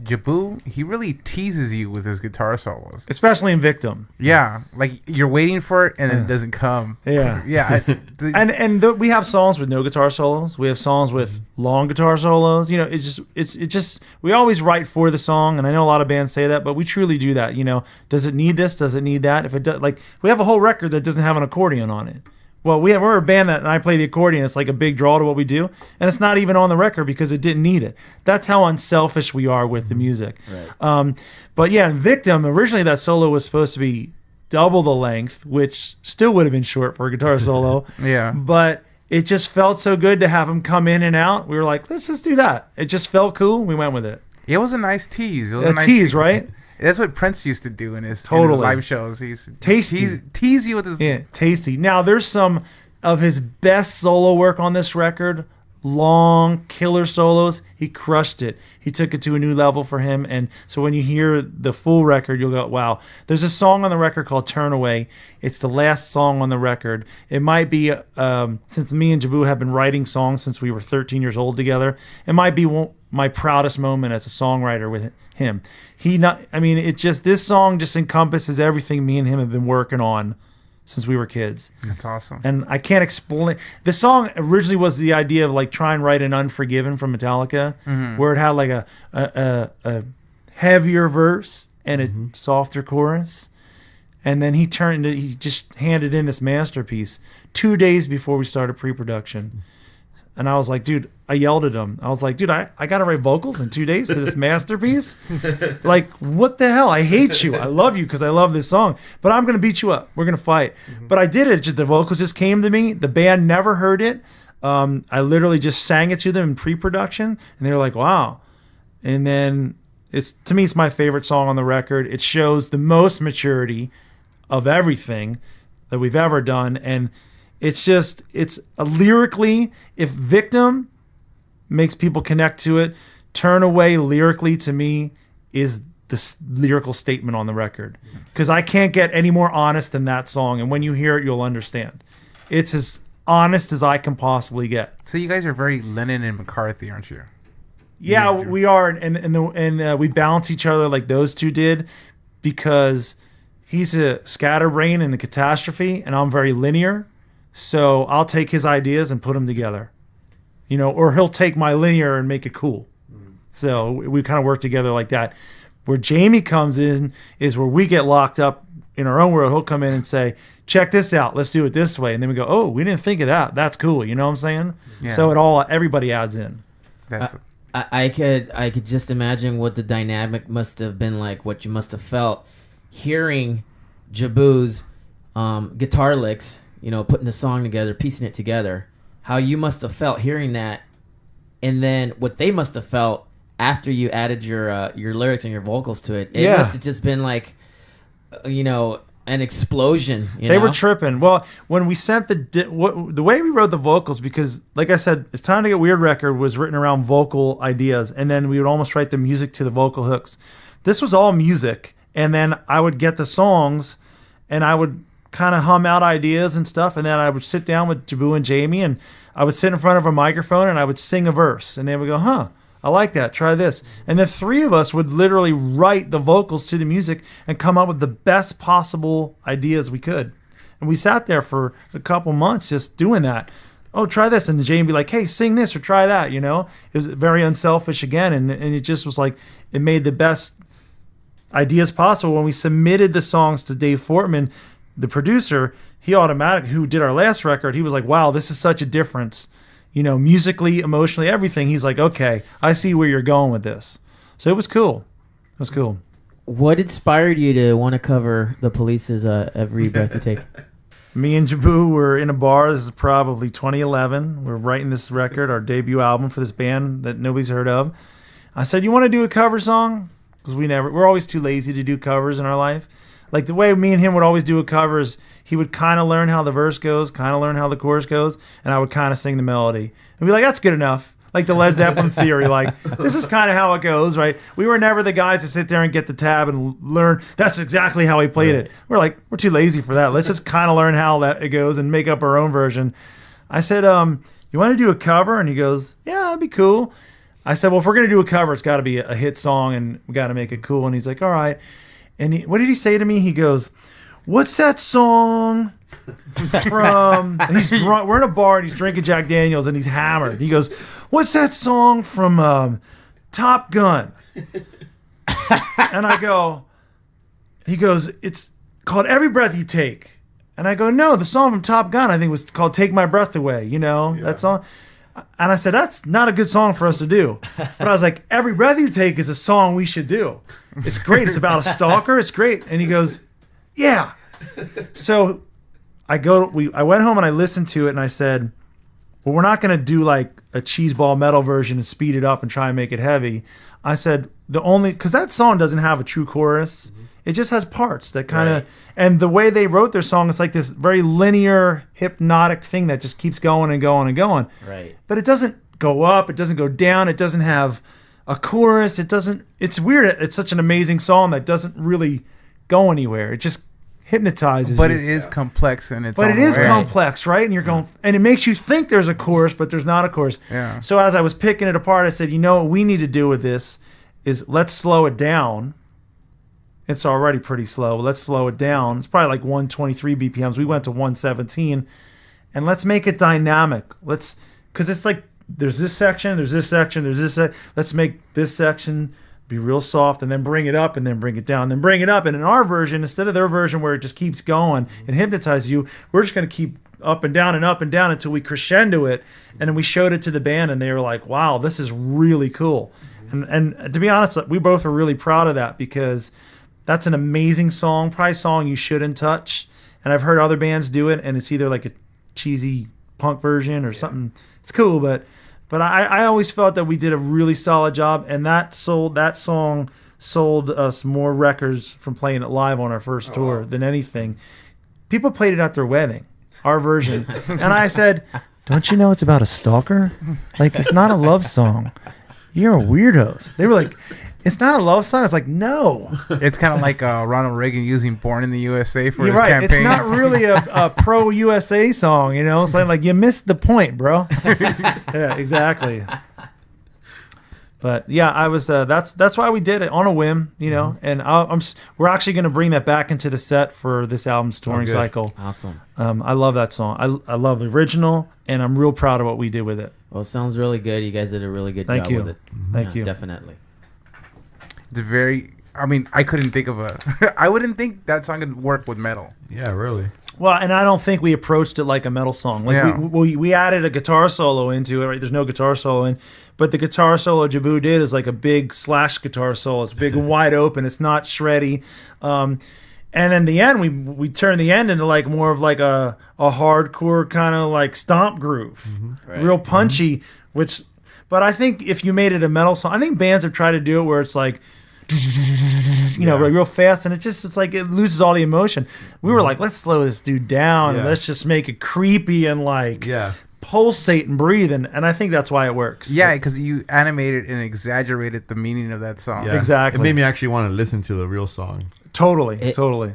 Jaboo, he really teases you with his guitar solos. Especially in Victim. Yeah, like you're waiting for it and it doesn't come. Yeah. Yeah. We have songs with no guitar solos. We have songs with long guitar solos. It's just we always write for the song, and I know a lot of bands say that, but we truly do that. Does it need this? Does it need that? If it does, like we have a whole record that doesn't have an accordion on it. Well, we're a band that, and I play the accordion. It's like a big draw to what we do, and it's not even on the record because it didn't need it. That's how unselfish we are with the music. Right. But yeah, in Victim, originally that solo was supposed to be double the length, which still would have been short for a guitar solo. Yeah. But it just felt so good to have him come in and out. We were like, let's just do that. It just felt cool. We went with it. It was a nice tease. It was a nice tease, right? That's what Prince used to do in his live shows. He used to tease you with his... Yeah, tasty. Now, there's some of his best solo work on this record. Long, killer solos. He crushed it. He took it to a new level for him. And so when you hear the full record, you'll go, wow. There's a song on the record called Turn Away. It's the last song on the record. It might be, since me and Jaboo have been writing songs since we were 13 years old together, it might be my proudest moment as a songwriter with him. This song just encompasses everything me and him have been working on since we were kids. That's awesome. And I can't explain. The song originally was the idea of like try and write an Unforgiven from Metallica, where it had like a heavier verse and a softer chorus. And then he just handed in this masterpiece 2 days before we started pre-production. And I was like, dude, I yelled at him. I was like, dude, I got to write vocals in 2 days to this masterpiece? Like, what the hell? I hate you. I love you because I love this song. But I'm going to beat you up. We're going to fight. But I did it. The vocals just came to me. The band never heard it. I literally just sang it to them in pre-production. And they were like, wow. And then, to me, it's my favorite song on the record. It shows the most maturity of everything that we've ever done. And it's lyrically, if Victim makes people connect to it, Turn Away lyrically to me is the lyrical statement on the record. Because I can't get any more honest than that song. And when you hear it, you'll understand. It's as honest as I can possibly get. So you guys are very Lennon and McCarthy, aren't you? Yeah, we are. And we balance each other like those two did, because he's a scatterbrain in the Catastrophe, and I'm very linear. So I'll take his ideas and put them together, or he'll take my linear and make it cool. So we kind of work together like that. Where Jamie comes in is where we get locked up in our own world. He'll come in and say, check this out. Let's do it this way. And then we go, oh, we didn't think of that. That's cool. You know what I'm saying? Yeah. So everybody adds in. I could just imagine what the dynamic must have been like, what you must have felt hearing Jaboo's guitar licks, putting the song together, piecing it together, how you must have felt hearing that, and then what they must have felt after you added your lyrics and your vocals to it. It must have just been like, an explosion. They were tripping. Well, when we sent the way we wrote the vocals, because like I said, It's Time to Get Weird record was written around vocal ideas, and then we would almost write the music to the vocal hooks. This was all music, and then I would get the songs, and I would kind of hum out ideas and stuff, and then I would sit down with Jaboo and Jamie, and I would sit in front of a microphone, and I would sing a verse, and they would go, I like that. Try this. And the three of us would literally write the vocals to the music and come up with the best possible ideas we could. And we sat there for a couple months just doing that. Oh, try this. And Jamie would be like, hey, sing this or try that, It was very unselfish again. And it just was like, it made the best ideas possible. When we submitted the songs to Dave Fortman, the producer, who did our last record, he was like, wow, this is such a difference. Musically, emotionally, everything. He's like, okay, I see where you're going with this. So it was cool. What inspired you to want to cover the Police's Every Breath You Take? Me and Jaboo were in a bar. This is probably 2011. We're writing this record, our debut album for this band that nobody's heard of. I said, you want to do a cover song? Because we're always too lazy to do covers in our life. Like the way me and him would always do a cover is he would kind of learn how the verse goes, kind of learn how the chorus goes, and I would kind of sing the melody. And be like, that's good enough. Like the Led Zeppelin theory, like this is kind of how it goes, right? We were never the guys to sit there and get the tab and learn that's exactly how he played it. We're too lazy for that. Let's just kind of learn how that it goes and make up our own version. I said, you want to do a cover? And he goes, yeah, that'd be cool. I said, well, if we're going to do a cover, it's got to be a hit song and we got to make it cool. And he's like, all right. And what did he say to me? He goes, what's that song from... And he's drunk. We're in a bar and he's drinking Jack Daniels and he's hammered. He goes, what's that song from Top Gun? And I go... He goes, it's called Every Breath You Take. And I go, no, the song from Top Gun I think was called Take My Breath Away. That song... And I said, that's not a good song for us to do. But I was like, Every Breath You Take is a song we should do. It's great. It's about a stalker. It's great. And he goes, yeah. So I went home and I listened to it and I said, well, we're not going to do like a cheeseball metal version and speed it up and try and make it heavy. I said, because that song doesn't have a true chorus. It just has parts that kind of, and the way they wrote their song is like this very linear, hypnotic thing that just keeps going and going and going. Right. But it doesn't go up. It doesn't go down. It doesn't have a chorus. It's weird. It's such an amazing song that doesn't really go anywhere. It just hypnotizes but you. It is complex in its But own it is way. complex, right? And you're going, and it makes you think there's a chorus, but there's not a chorus. Yeah. So as I was picking it apart, I said, what we need to do with this is let's slow it down. It's already pretty slow. Let's slow it down. It's probably like 123 BPMs. We went to 117. And let's make it dynamic. Because it's like there's this section, there's this section, there's this. Let's make this section be real soft and then bring it up and then bring it down, then bring it up. And in our version, instead of their version where it just keeps going and hypnotizes you, we're just going to keep up and down until we crescendo it. And then we showed it to the band and they were like, wow, this is really cool. And to be honest, we both are really proud of that because that's an amazing song, probably a song you shouldn't touch. And I've heard other bands do it, and it's either like a cheesy punk version or something. It's cool, but I always felt that we did a really solid job, and that song sold us more records from playing it live on our first tour than anything. People played it at their wedding, our version. And I said, don't you know it's about a stalker? Like, it's not a love song. You're weirdos. They were like... It's not a love song. It's like, no. It's kind of like Ronald Reagan using Born in the USA for You're his right. campaign. It's not really a pro-USA song, It's like you missed the point, bro. Yeah, exactly. But yeah, I was. That's why we did it on a whim, And we're actually going to bring that back into the set for this album's touring cycle. Awesome. I love that song. I love the original, and I'm real proud of what we did with it. Well, it sounds really good. You guys did a really good Thank job you. with it. Thank you. Definitely. It's I couldn't think of I wouldn't think that song could work with metal. Yeah, really. Well, and I don't think we approached it like a metal song. Like we added a guitar solo into it. Right? There's no guitar solo in, but the guitar solo Jaboo did is like a big slash guitar solo. It's big and wide open. It's not shreddy. And then the end, we turned the end into like more of like a hardcore kind of like stomp groove, real punchy. But I think if you made it a metal song, I think bands have tried to do it where it's like real fast, and it's like it loses all the emotion. We were like, let's slow this dude down and let's just make it creepy and like pulsate and breathe, and I think that's why it works. Yeah, because you animated and exaggerated the meaning of that song. Yeah. Exactly. It made me actually want to listen to the real song. Totally.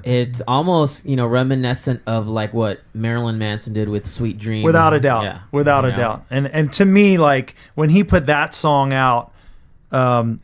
It's almost, reminiscent of like what Marilyn Manson did with Sweet Dreams. Without a doubt. Yeah. Without a doubt. And to me, like when he put that song out,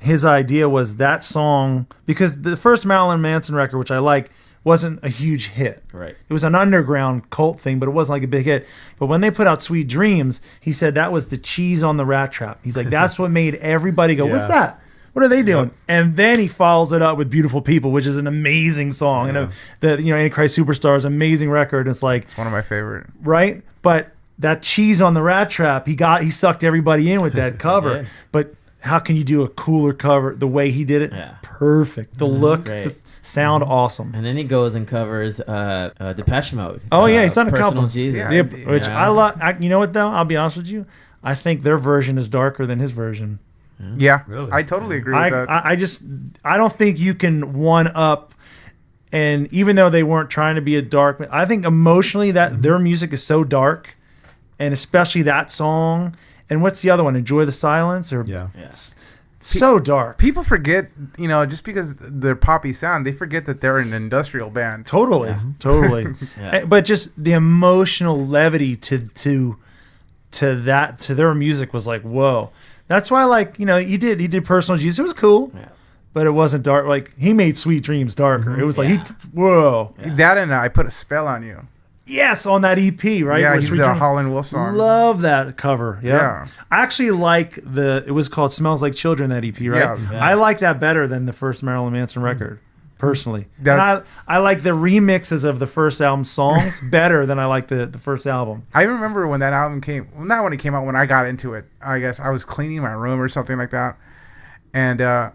his idea was that song, because the first Marilyn Manson record, which I like, wasn't a huge hit. Right. It was an underground cult thing, but it wasn't like a big hit. But when they put out Sweet Dreams, he said that was the cheese on the rat trap. He's like, that's what made everybody go, what's that? What are they doing? Yep. And then he follows it up with Beautiful People, which is an amazing song. And Antichrist Superstar is an amazing record. It's like, it's one of my favorite. Right? But that cheese on the rat trap, he sucked everybody in with that cover. But how can you do a cooler cover the way he did it? Yeah. Perfect. The look, the sound, awesome. And then he goes and covers Depeche Mode. Oh yeah, he's done a Personal couple. Jesus. Yeah, which I love. You know what though? I'll be honest with you. I think their version is darker than his version. Yeah, really? I totally agree with that. I don't think you can one up. And even though they weren't trying to be a dark, I think emotionally that their music is so dark, and especially that song. And what's the other one? Enjoy the Silence, or so dark. People forget, just because they're poppy sound, they forget that they're an industrial band. Totally. Yeah. But just the emotional levity to their music was like, whoa. That's why, like, he did Personal Jesus. It was cool, but it wasn't dark. Like, he made Sweet Dreams darker. It was like, whoa. Yeah. That and I Put a Spell on You. Yes, on that EP, right? Yeah, he's the Howlin' Wolf song. Love that cover. Yeah. I actually like it was called Smells Like Children, that EP, right? Yeah. I like that better than the first Marilyn Manson record, personally. And I like the remixes of the first album songs better than I like the first album. I remember when that album came, well, not when it came out, when I got into it. I guess I was cleaning my room or something like that. And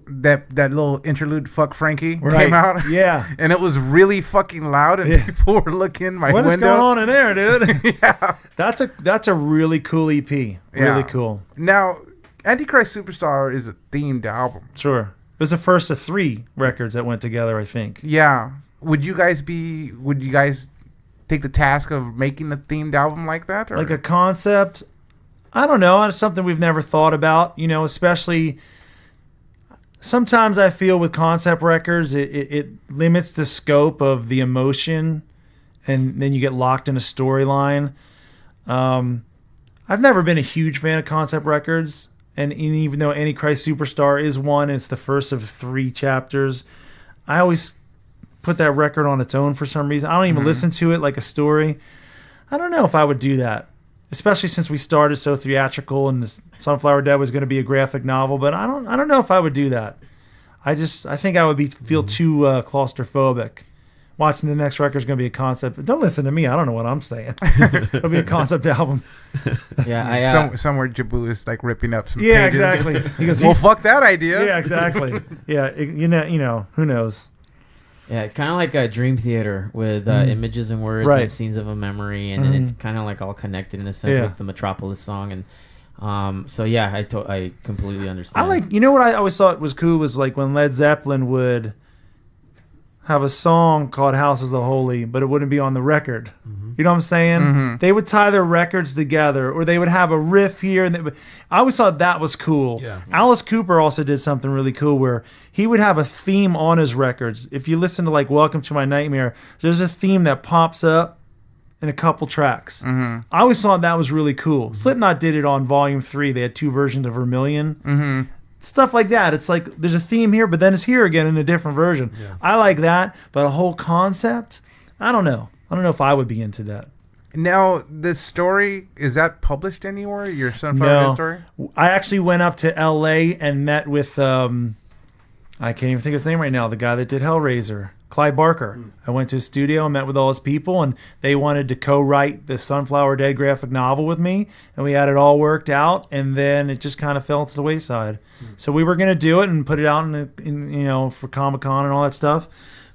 that little interlude, Fuck Frankie, came out. Yeah. And it was really fucking loud, and people were looking my window. What is going on in there, dude? Yeah. That's a really cool EP. Really cool. Now, Antichrist Superstar is a themed album. Sure. It was the first of 3 records that went together, I think. Yeah. Would you guys take the task of making a themed album like that? Or? Like a concept? I don't know. It's something we've never thought about, especially... Sometimes I feel with concept records, it limits the scope of the emotion, and then you get locked in a storyline. I've never been a huge fan of concept records, and even though Antichrist Superstar is one, it's the first of 3 chapters, I always put that record on its own for some reason. I don't even listen to it like a story. I don't know if I would do that. Especially since we started so theatrical, and the Sunflower Dead was going to be a graphic novel, but I don't know if I would do that. I think I would feel too claustrophobic. Watching the next record is going to be a concept. But don't listen to me. I don't know what I'm saying. It'll be a concept album. Yeah, somewhere Jaboo is like ripping up some pages. Exactly. He goes, well, fuck that idea. Yeah, exactly. Yeah, who knows? Yeah, kind of like a dream theater with images and words and scenes of a memory, and then it's kind of like all connected in a sense with the Metropolis song. And so yeah, I completely understand. I like, what I always thought was cool was like when Led Zeppelin would have a song called House is the Holy, but it wouldn't be on the record. You know what I'm saying? They would tie their records together, or they would have a riff here. And I always thought that was cool. Yeah. Alice Cooper also did something really cool where he would have a theme on his records. If you listen to like Welcome to My Nightmare, there's a theme that pops up in a couple tracks. I always thought that was really cool. Slipknot did it on Volume 3. They had 2 versions of Vermilion. Stuff like that. It's like there's a theme here, but then it's here again in a different version. Yeah. I like that, but a whole concept, I don't know. I don't know if I would be into that. Now, this story, is that published anywhere? Your Sunflower Dead story? I actually went up to L.A. and met with, I can't even think of his name right now, the guy that did Hellraiser, Clive Barker. I went to his studio and met with all his people, and they wanted to co-write the Sunflower Dead graphic novel with me, and we had it all worked out, and then it just kind of fell to the wayside. So we were going to do it and put it out in for Comic-Con and all that stuff.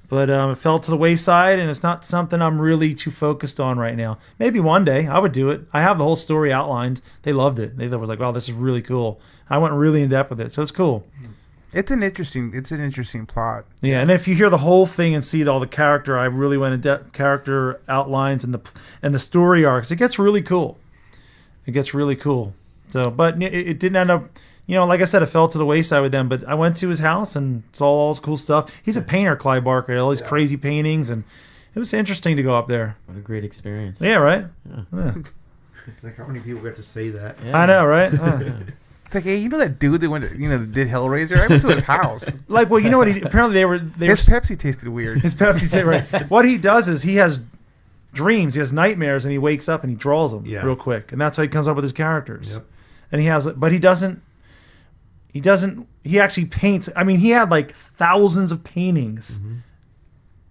But it fell to the wayside, and it's not something I'm really too focused on right now. Maybe one day I would do it. I have the whole story outlined. They loved it. They thought, was like, wow, this is really cool. I went really in depth with it, so it's cool. It's an interesting plot. Yeah, and if you hear the whole thing and see all the character, I really went into character outlines and the story arcs. It gets really cool. So, but it didn't end up. Like I said, it fell to the wayside with them. But I went to his house and saw all his cool stuff. He's a painter, Clive Barker, all these crazy paintings, and it was interesting to go up there. What a great experience. Yeah, right. Yeah. Like, how many people get to say that? Yeah. I know, right? It's like, hey, that dude that went to, that did Hellraiser? I went to his house. Like, well, you know what? Apparently His Pepsi tasted weird. His Pepsi tasted right. What he does is he has dreams, he has nightmares, and he wakes up and he draws them real quick, and that's how he comes up with his characters. Yep. And he actually paints. I mean, he had like thousands of paintings. Mm-hmm.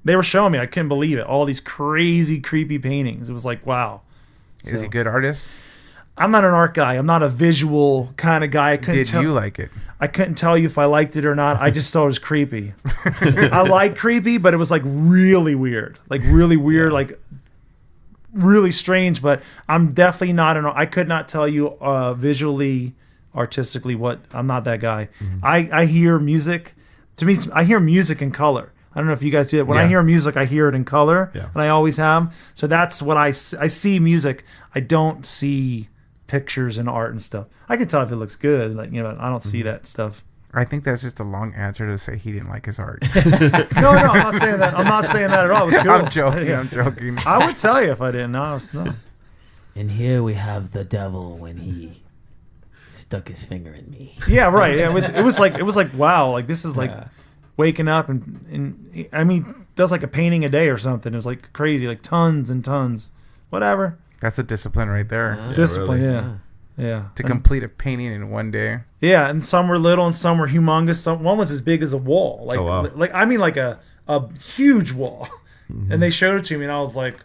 They were showing me. I couldn't believe it. All these crazy, creepy paintings. It was like, wow. Is he a good artist? I'm not an art guy. I'm not a visual kind of guy. Did you like it? I couldn't tell you if I liked it or not. I just thought it was creepy. I like creepy, but it was like really weird. Like really weird, like really strange. But I'm definitely not I could not tell you visually, artistically what. I'm not that guy. Mm-hmm. I hear music. To me, I hear music in color. I don't know if you guys see it. When I hear music, I hear it in color, and I always have. So that's what I see music. I don't see pictures and art and stuff. I can tell if it looks good. Like, I don't see that stuff. I think that's just a long answer to say he didn't like his art. No, I'm not saying that. I'm not saying that at all. It was cool. I'm joking. I would tell you if I didn't. No. And here we have the devil when he stuck his finger in me. Yeah, right. Yeah, it was like wow. Like this is like waking up and I mean does like a painting a day or something. It was like crazy, like tons and tons. Whatever. That's a discipline right there. Discipline, really. Yeah. To complete a painting in one day. Yeah, and some were little and some were humongous. One was as big as a wall. Like, like I mean, like a huge wall. Mm-hmm. And they showed it to me, and I was like,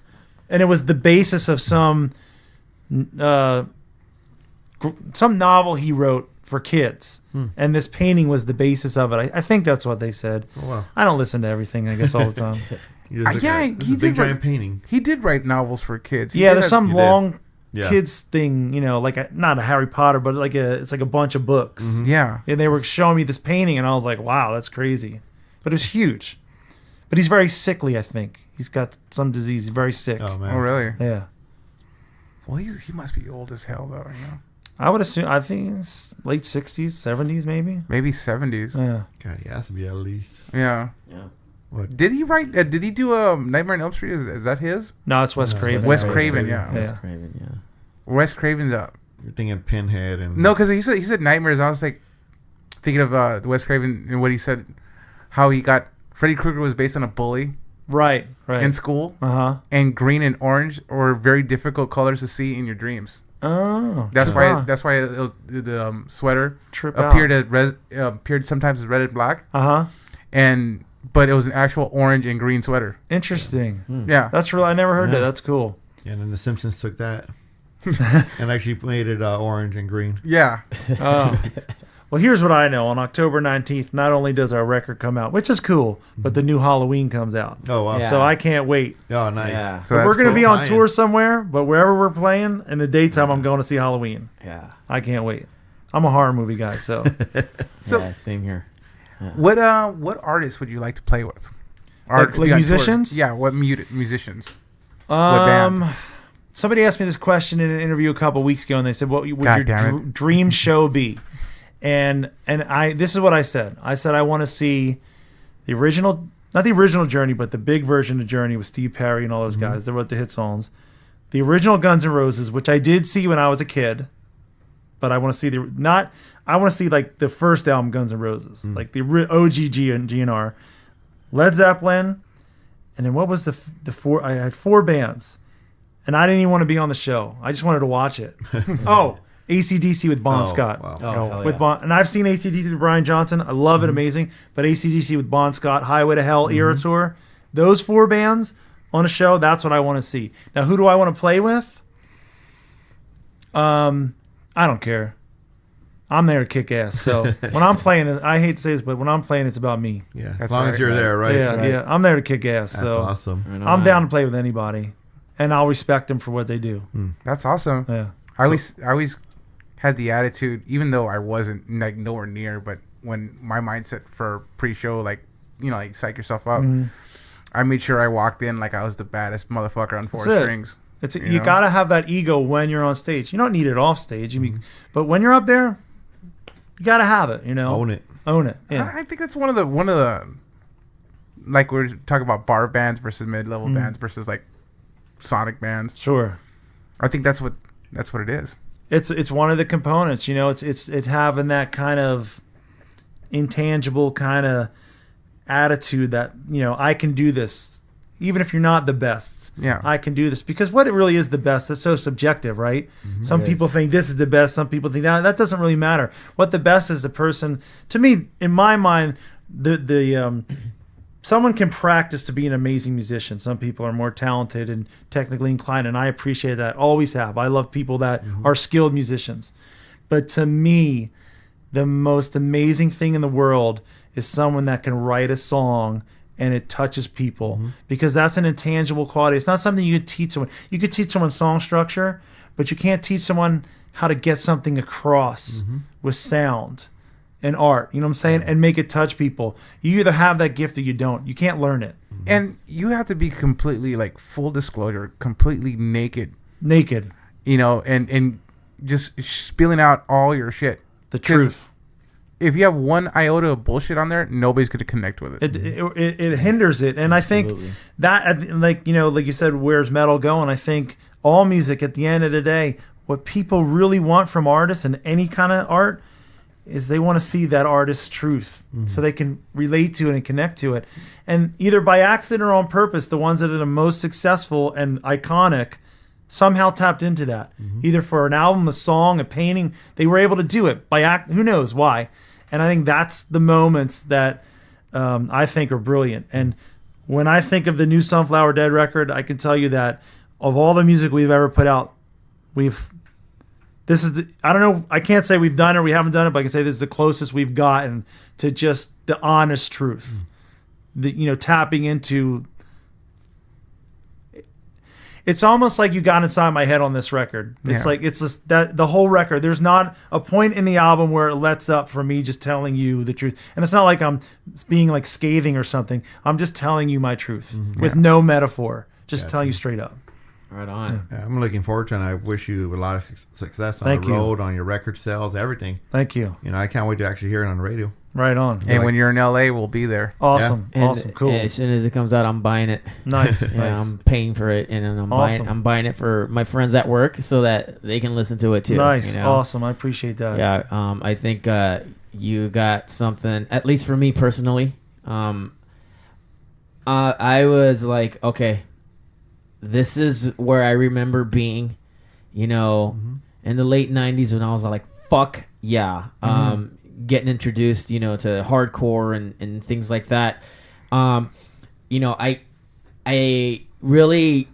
and it was the basis of some novel he wrote for kids. And this painting was the basis of it. I think that's what they said. Oh, wow. I don't listen to everything, I guess, all the time. He did giant painting. He did write novels for kids. There's some long Yeah. kids thing, you know, like not a Harry Potter, but like it's like a bunch of books. Mm-hmm. Yeah. And they were showing me this painting, and I was like, wow, that's crazy. But it was huge. But he's very sickly, I think. He's got some disease. He's very sick. Oh, man. Oh, really? Yeah. Well, he must be old as hell, though. You know? I would assume, I think it's late 60s, 70s, maybe. Maybe 70s. Yeah. God, he has to be at least. Yeah. Yeah. What? Did he write? Did he do Nightmare on Elm Street? Is that his? No, it's Wes Craven. Wes Craven, yeah. Wes Craven, yeah. Wes Craven's up. You're thinking Pinhead and... No, because he said Nightmares. I was like thinking of Wes Craven and what he said, how he got... Freddy Krueger was based on a bully. Right. In school. Uh-huh. And green and orange are very difficult colors to see in your dreams. Oh. That's why the sweater Trip appeared sometimes as red and black. Uh-huh. But it was an actual orange and green sweater. Interesting. Yeah. That's real. I never heard that. That's cool. Yeah, and then the Simpsons took that and actually made it orange and green. Yeah. Oh. Well, here's what I know. On October 19th, not only does our record come out, which is cool, but the new Halloween comes out. Oh, wow. Yeah. So I can't wait. Oh, nice. Yeah. So We're going to be on Fine. tour somewhere, but wherever we're playing, in the daytime, I'm going to see Halloween. Yeah. I can't wait. I'm a horror movie guy, so. Yeah, same here. Yeah. What artists would you like to play with? Like musicians? Yeah, what musicians? What band? Somebody asked me this question in an interview a couple weeks ago, and they said, "What would God your damn it. dream show be?" And I this is what I said. I said I want to see the original, not the original Journey, but the big version of Journey with Steve Perry and all those guys that wrote the hit songs. The original Guns N' Roses, which I did see when I was a kid, but I want to see I want to see like the first album Guns N' Roses, like the OG GNR, Led Zeppelin, and then what was the four? I had four bands. And I didn't even want to be on the show. I just wanted to watch it. AC/DC with Bon Scott. Wow. Oh, With Bon, and I've seen AC/DC with Brian Johnson. I love it, amazing. But AC/DC with Bon Scott, Highway to Hell, Era Tour, those four bands on a show, that's what I want to see. Now, who do I want to play with? I don't care. I'm there to kick ass. So when I'm playing, I hate to say this, but when I'm playing, it's about me. Yeah, That's as long right, as you're right. there, right? Yeah. I'm there to kick ass. That's so awesome. Right I'm on. down to play with anybody, and I'll respect them for what they do. That's awesome. Yeah. I always had the attitude, even though I wasn't like nowhere near, but when my mindset for pre-show, like, you know, like psych yourself up. I made sure I walked in like I was the baddest motherfucker on four strings. You got to have that ego when you're on stage. You don't need it off stage. But when you're up there, you got to have it, you know. Own it. Yeah. I think that's one of the like we're talking about bar bands versus mid-level bands versus like sonic bands. Sure. I think that's what it is. It's one of the components, you know. It's having that kind of intangible kind of attitude that, you know, I can do this even if you're not the best. Yeah, I can do this, because what it really is the best, that's so subjective, right? Some people think this is the best, some people think that doesn't really matter. What the best is the person, to me, in my mind, the someone can practice to be an amazing musician. Some people are more talented and technically inclined, and I appreciate that. Always have. I love people that are skilled musicians. But to me, the most amazing thing in the world is someone that can write a song and it touches people, because that's an intangible quality. It's not something you could teach someone. You could teach someone song structure, but you can't teach someone how to get something across with sound and art, you know what I'm saying? And make it touch people. You either have that gift or you don't. You can't learn it. And you have to be completely, like, full disclosure, completely naked. You know, and just spilling out all your shit. The truth. If you have one iota of bullshit on there, nobody's going to connect with it. It hinders it. And I think that, like, you know, like you said, where's metal going? I think all music, at the end of the day, what people really want from artists and any kind of art is they want to see that artist's truth so they can relate to it and connect to it. And either by accident or on purpose, the ones that are the most successful and iconic somehow tapped into that. Either for an album, a song, a painting, they were able to do it by who knows why. And I think that's the moments that I think are brilliant. And when I think of the new Sunflower Dead record, I can tell you that of all the music we've ever put out, I don't know, I can't say we've done it or we haven't done it, but I can say this is the closest we've gotten to just the honest truth. You know, tapping into... It's almost like you got inside my head on this record. It's like, it's just that the whole record, there's not a point in the album where it lets up for me just telling you the truth. And it's not like I'm being like scathing or something. I'm just telling you my truth with no metaphor. Just telling you straight up. Right on. Yeah, I'm looking forward to it, and I wish you a lot of success on the road, on your record sales, everything. Thank you. You know, I can't wait to actually hear it on the radio. Right on. And when you're in LA, we'll be there. Awesome. And awesome. Cool. As soon as it comes out, I'm buying it. Nice. Yeah, nice. I'm paying for it, and then I'm buying it for my friends at work so that they can listen to it too. Nice. You know? Awesome. I appreciate that. Yeah. I think you got something, at least for me personally. I was like, okay, this is where I remember being, you know, in the late 90s when I was like, fuck yeah. Getting introduced, you know, to hardcore and things like that. You know, I really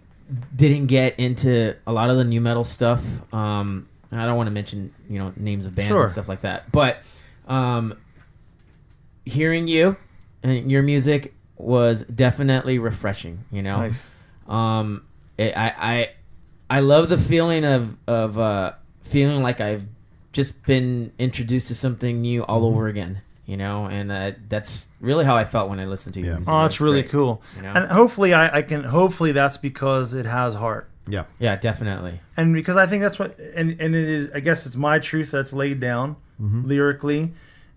didn't get into a lot of the new metal stuff. I don't want to mention, you know, names of bands and stuff like that. But hearing you and your music was definitely refreshing, you know. Nice. I love the feeling of feeling like I've just been introduced to something new all over again, you know, and that's really how I felt when I listened to your music. Oh, that's really cool. You know? And hopefully hopefully that's because it has heart. Yeah. Yeah, definitely. And because I think that's what, and it is, I guess it's my truth that's laid down lyrically,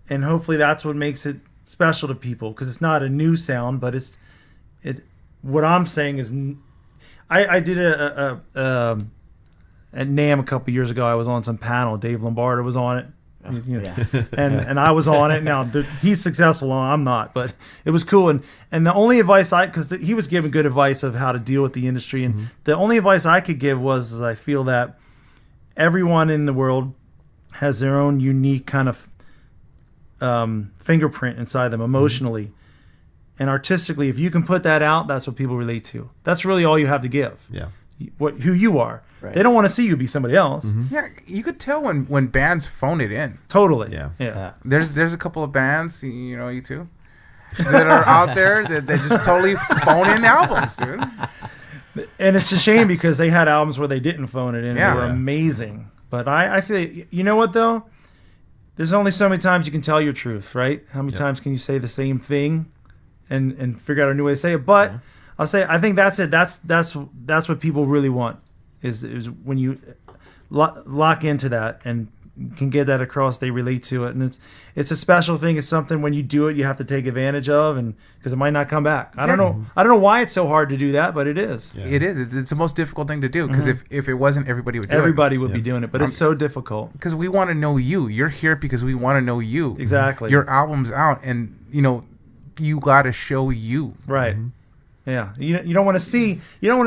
and hopefully that's what makes it special to people, because it's not a new sound, but what I'm saying is, I did at NAMM a couple years ago. I was on some panel. Dave Lombardo was on it, and I was on it. Now he's successful. I'm not, but it was cool. And the only advice because he was giving good advice of how to deal with the industry, and the only advice I could give was I feel that everyone in the world has their own unique kind of fingerprint inside them emotionally. And artistically, if you can put that out, that's what people relate to. That's really all you have to give. Yeah. Who you are. Right. They don't want to see you be somebody else. Yeah, you could tell when bands phone it in. Totally. Yeah. There's a couple of bands, you know, you too, that are out there that they just totally phone in albums, dude. And it's a shame because they had albums where they didn't phone it in. Yeah. They were amazing. But I feel, you know what though? there's only so many times you can tell your truth, right? How many times can you say the same thing and figure out a new way to say it? But I'll say, I think that's it. That's what people really want is when you lock into that and can get that across, they relate to it, and it's a special thing. It's something when you do it, you have to take advantage of, and because it might not come back. I don't know why it's so hard to do that, but it is. Yeah. It is. It's the most difficult thing to do because if it wasn't, everybody would do Everybody would be doing it, but it's so difficult. Because we want to know you. You're here because we want to know you. Exactly. Your album's out, and you got to show you. Right. Yeah, you don't want to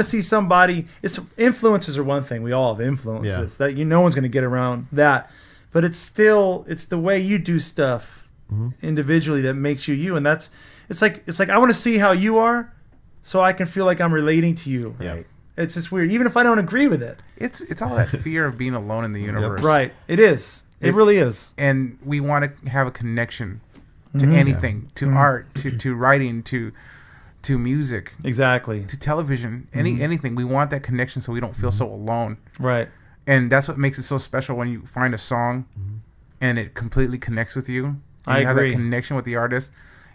see somebody. It's influences are one thing. We all have influences that no one's going to get around that, but it's the way you do stuff individually that makes you you, and it's like I want to see how you are, so I can feel like I'm relating to you. Right. It's just weird, even if I don't agree with it. It's all that fear of being alone in the universe. Right. It is. It really is. And we want to have a connection to anything, to art, to writing, to music, exactly, to television, anything. We want that connection so we don't feel so alone. Right. And that's what makes it so special when you find a song and it completely connects with you. And you have that connection with the artist.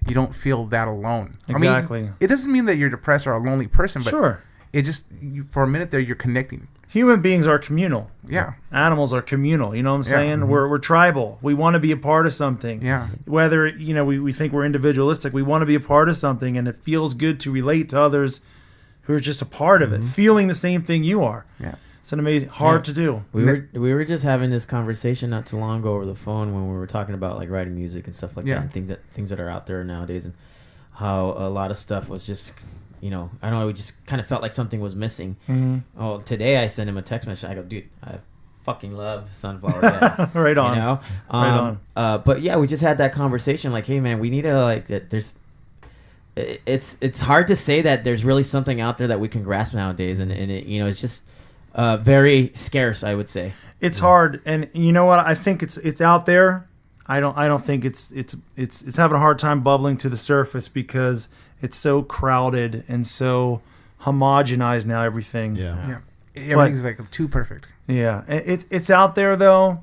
You don't feel that alone. Exactly. I mean, it doesn't mean that you're depressed or a lonely person, but sure, it just for a minute there you're connecting. Human beings are communal. Yeah. Animals are communal. You know what I'm saying? We're tribal. We want to be a part of something. Yeah. Whether, we think we're individualistic, we want to be a part of something, and it feels good to relate to others who are just a part of it, feeling the same thing you are. Yeah. It's an amazing, hard to do. We were just having this conversation not too long ago over the phone when we were talking about like writing music and stuff like that, and things that are out there nowadays, and how a lot of stuff was just, I don't know, we just kind of felt like something was missing. Oh, today I sent him a text message. I go, dude, I fucking love Sunflower Dead. Right on. Right on. But yeah, we just had that conversation. Like, hey man, we need to it's hard to say that there's really something out there that we can grasp nowadays, and it's just very scarce, I would say. It's hard, and you know what? I think it's out there. I don't think it's having a hard time bubbling to the surface because it's so crowded and so homogenized now. Everything. Yeah. Everything's like too perfect. Yeah, it's out there though.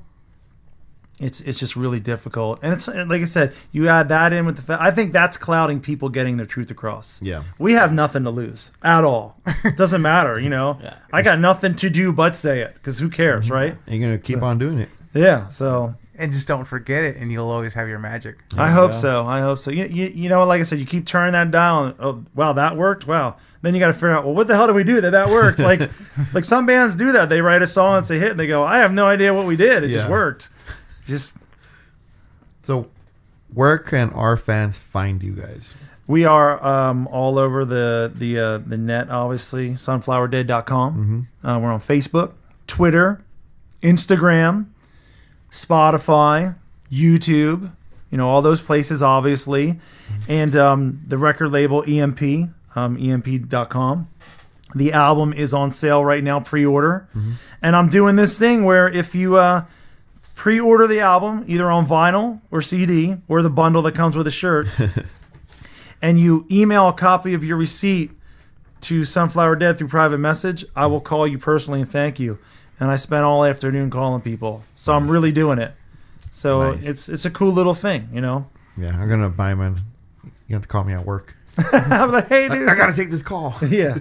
It's just really difficult, and it's like I said, you add that in with the fact. I think that's clouding people getting their truth across. Yeah, we have nothing to lose at all. It doesn't matter, I got nothing to do but say it because who cares, right? And you're gonna keep on doing it. Yeah, so. And just don't forget it, and you'll always have your magic. I hope so. You know, like I said, you keep turning that down. Oh, wow, that worked. Wow. Then you got to figure out, well, what the hell did we do that worked? like some bands do that. They write a song, it's a hit, and they go, I have no idea what we did. It just worked. So, where can our fans find you guys? We are all over the net, obviously. Sunflowerdead.com. We're on Facebook, Twitter, Instagram, Spotify, YouTube, all those places, obviously. And the record label EMP, EMP.com. The album is on sale right now, pre-order. And I'm doing this thing where if you pre-order the album, either on vinyl or CD, or the bundle that comes with a shirt, and you email a copy of your receipt to Sunflower Dead through private message, I will call you personally and thank you. And I spent all afternoon calling people. So I'm really doing it. So it's a cool little thing, Yeah, I'm going to buy them. You have to call me at work. I'm like, hey, dude. I got to take this call. Yeah.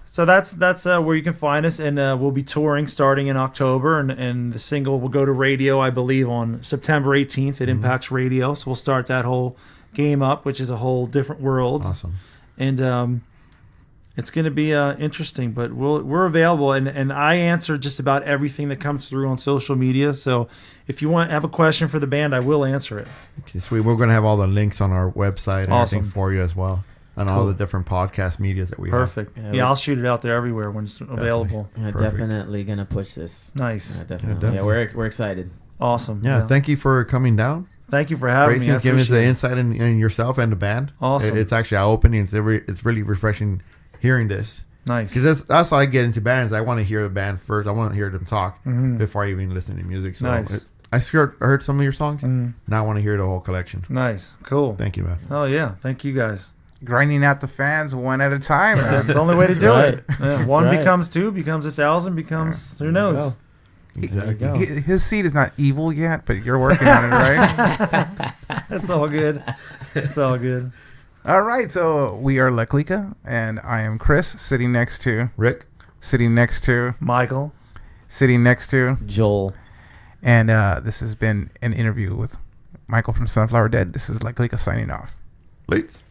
So that's where you can find us. And we'll be touring starting in October. And the single will go to radio, I believe, on September 18th. It impacts radio. So we'll start that whole game up, which is a whole different world. Awesome. And it's going to be interesting, but we're available, and I answer just about everything that comes through on social media. So if you have a question for the band, I will answer it. Okay, sweet. We're going to have all the links on our website and everything for you as well, and all the different podcast medias that we have. Perfect. Yeah, I'll shoot it out there everywhere when it's available. Definitely going to push this. Nice. Definitely. Yeah, we're excited. Awesome. Yeah, thank you for coming down. Thank you for having me. Giving us the insight in yourself and the band. Awesome. It's actually eye-opening. It's really refreshing hearing this. Nice. Because that's how I get into bands. I want to hear the band first. I want to hear them talk before I even listen to music. So nice. I heard some of your songs. Now I want to hear the whole collection. Nice. Cool. Thank you, man. Oh, yeah. Thank you, guys. Grinding out the fans one at a time, man. That's the only way to do it. Yeah. One becomes two, becomes 1,000, becomes who knows. Exactly. His seed is not evil yet, but you're working on it, right? That's all good. It's all good. All right, so we are La Clika, and I am Chris, sitting next to Rick. Sitting next to Michael. Sitting next to Joel. And this has been an interview with Michael from Sunflower Dead. This is La Clika signing off. Late.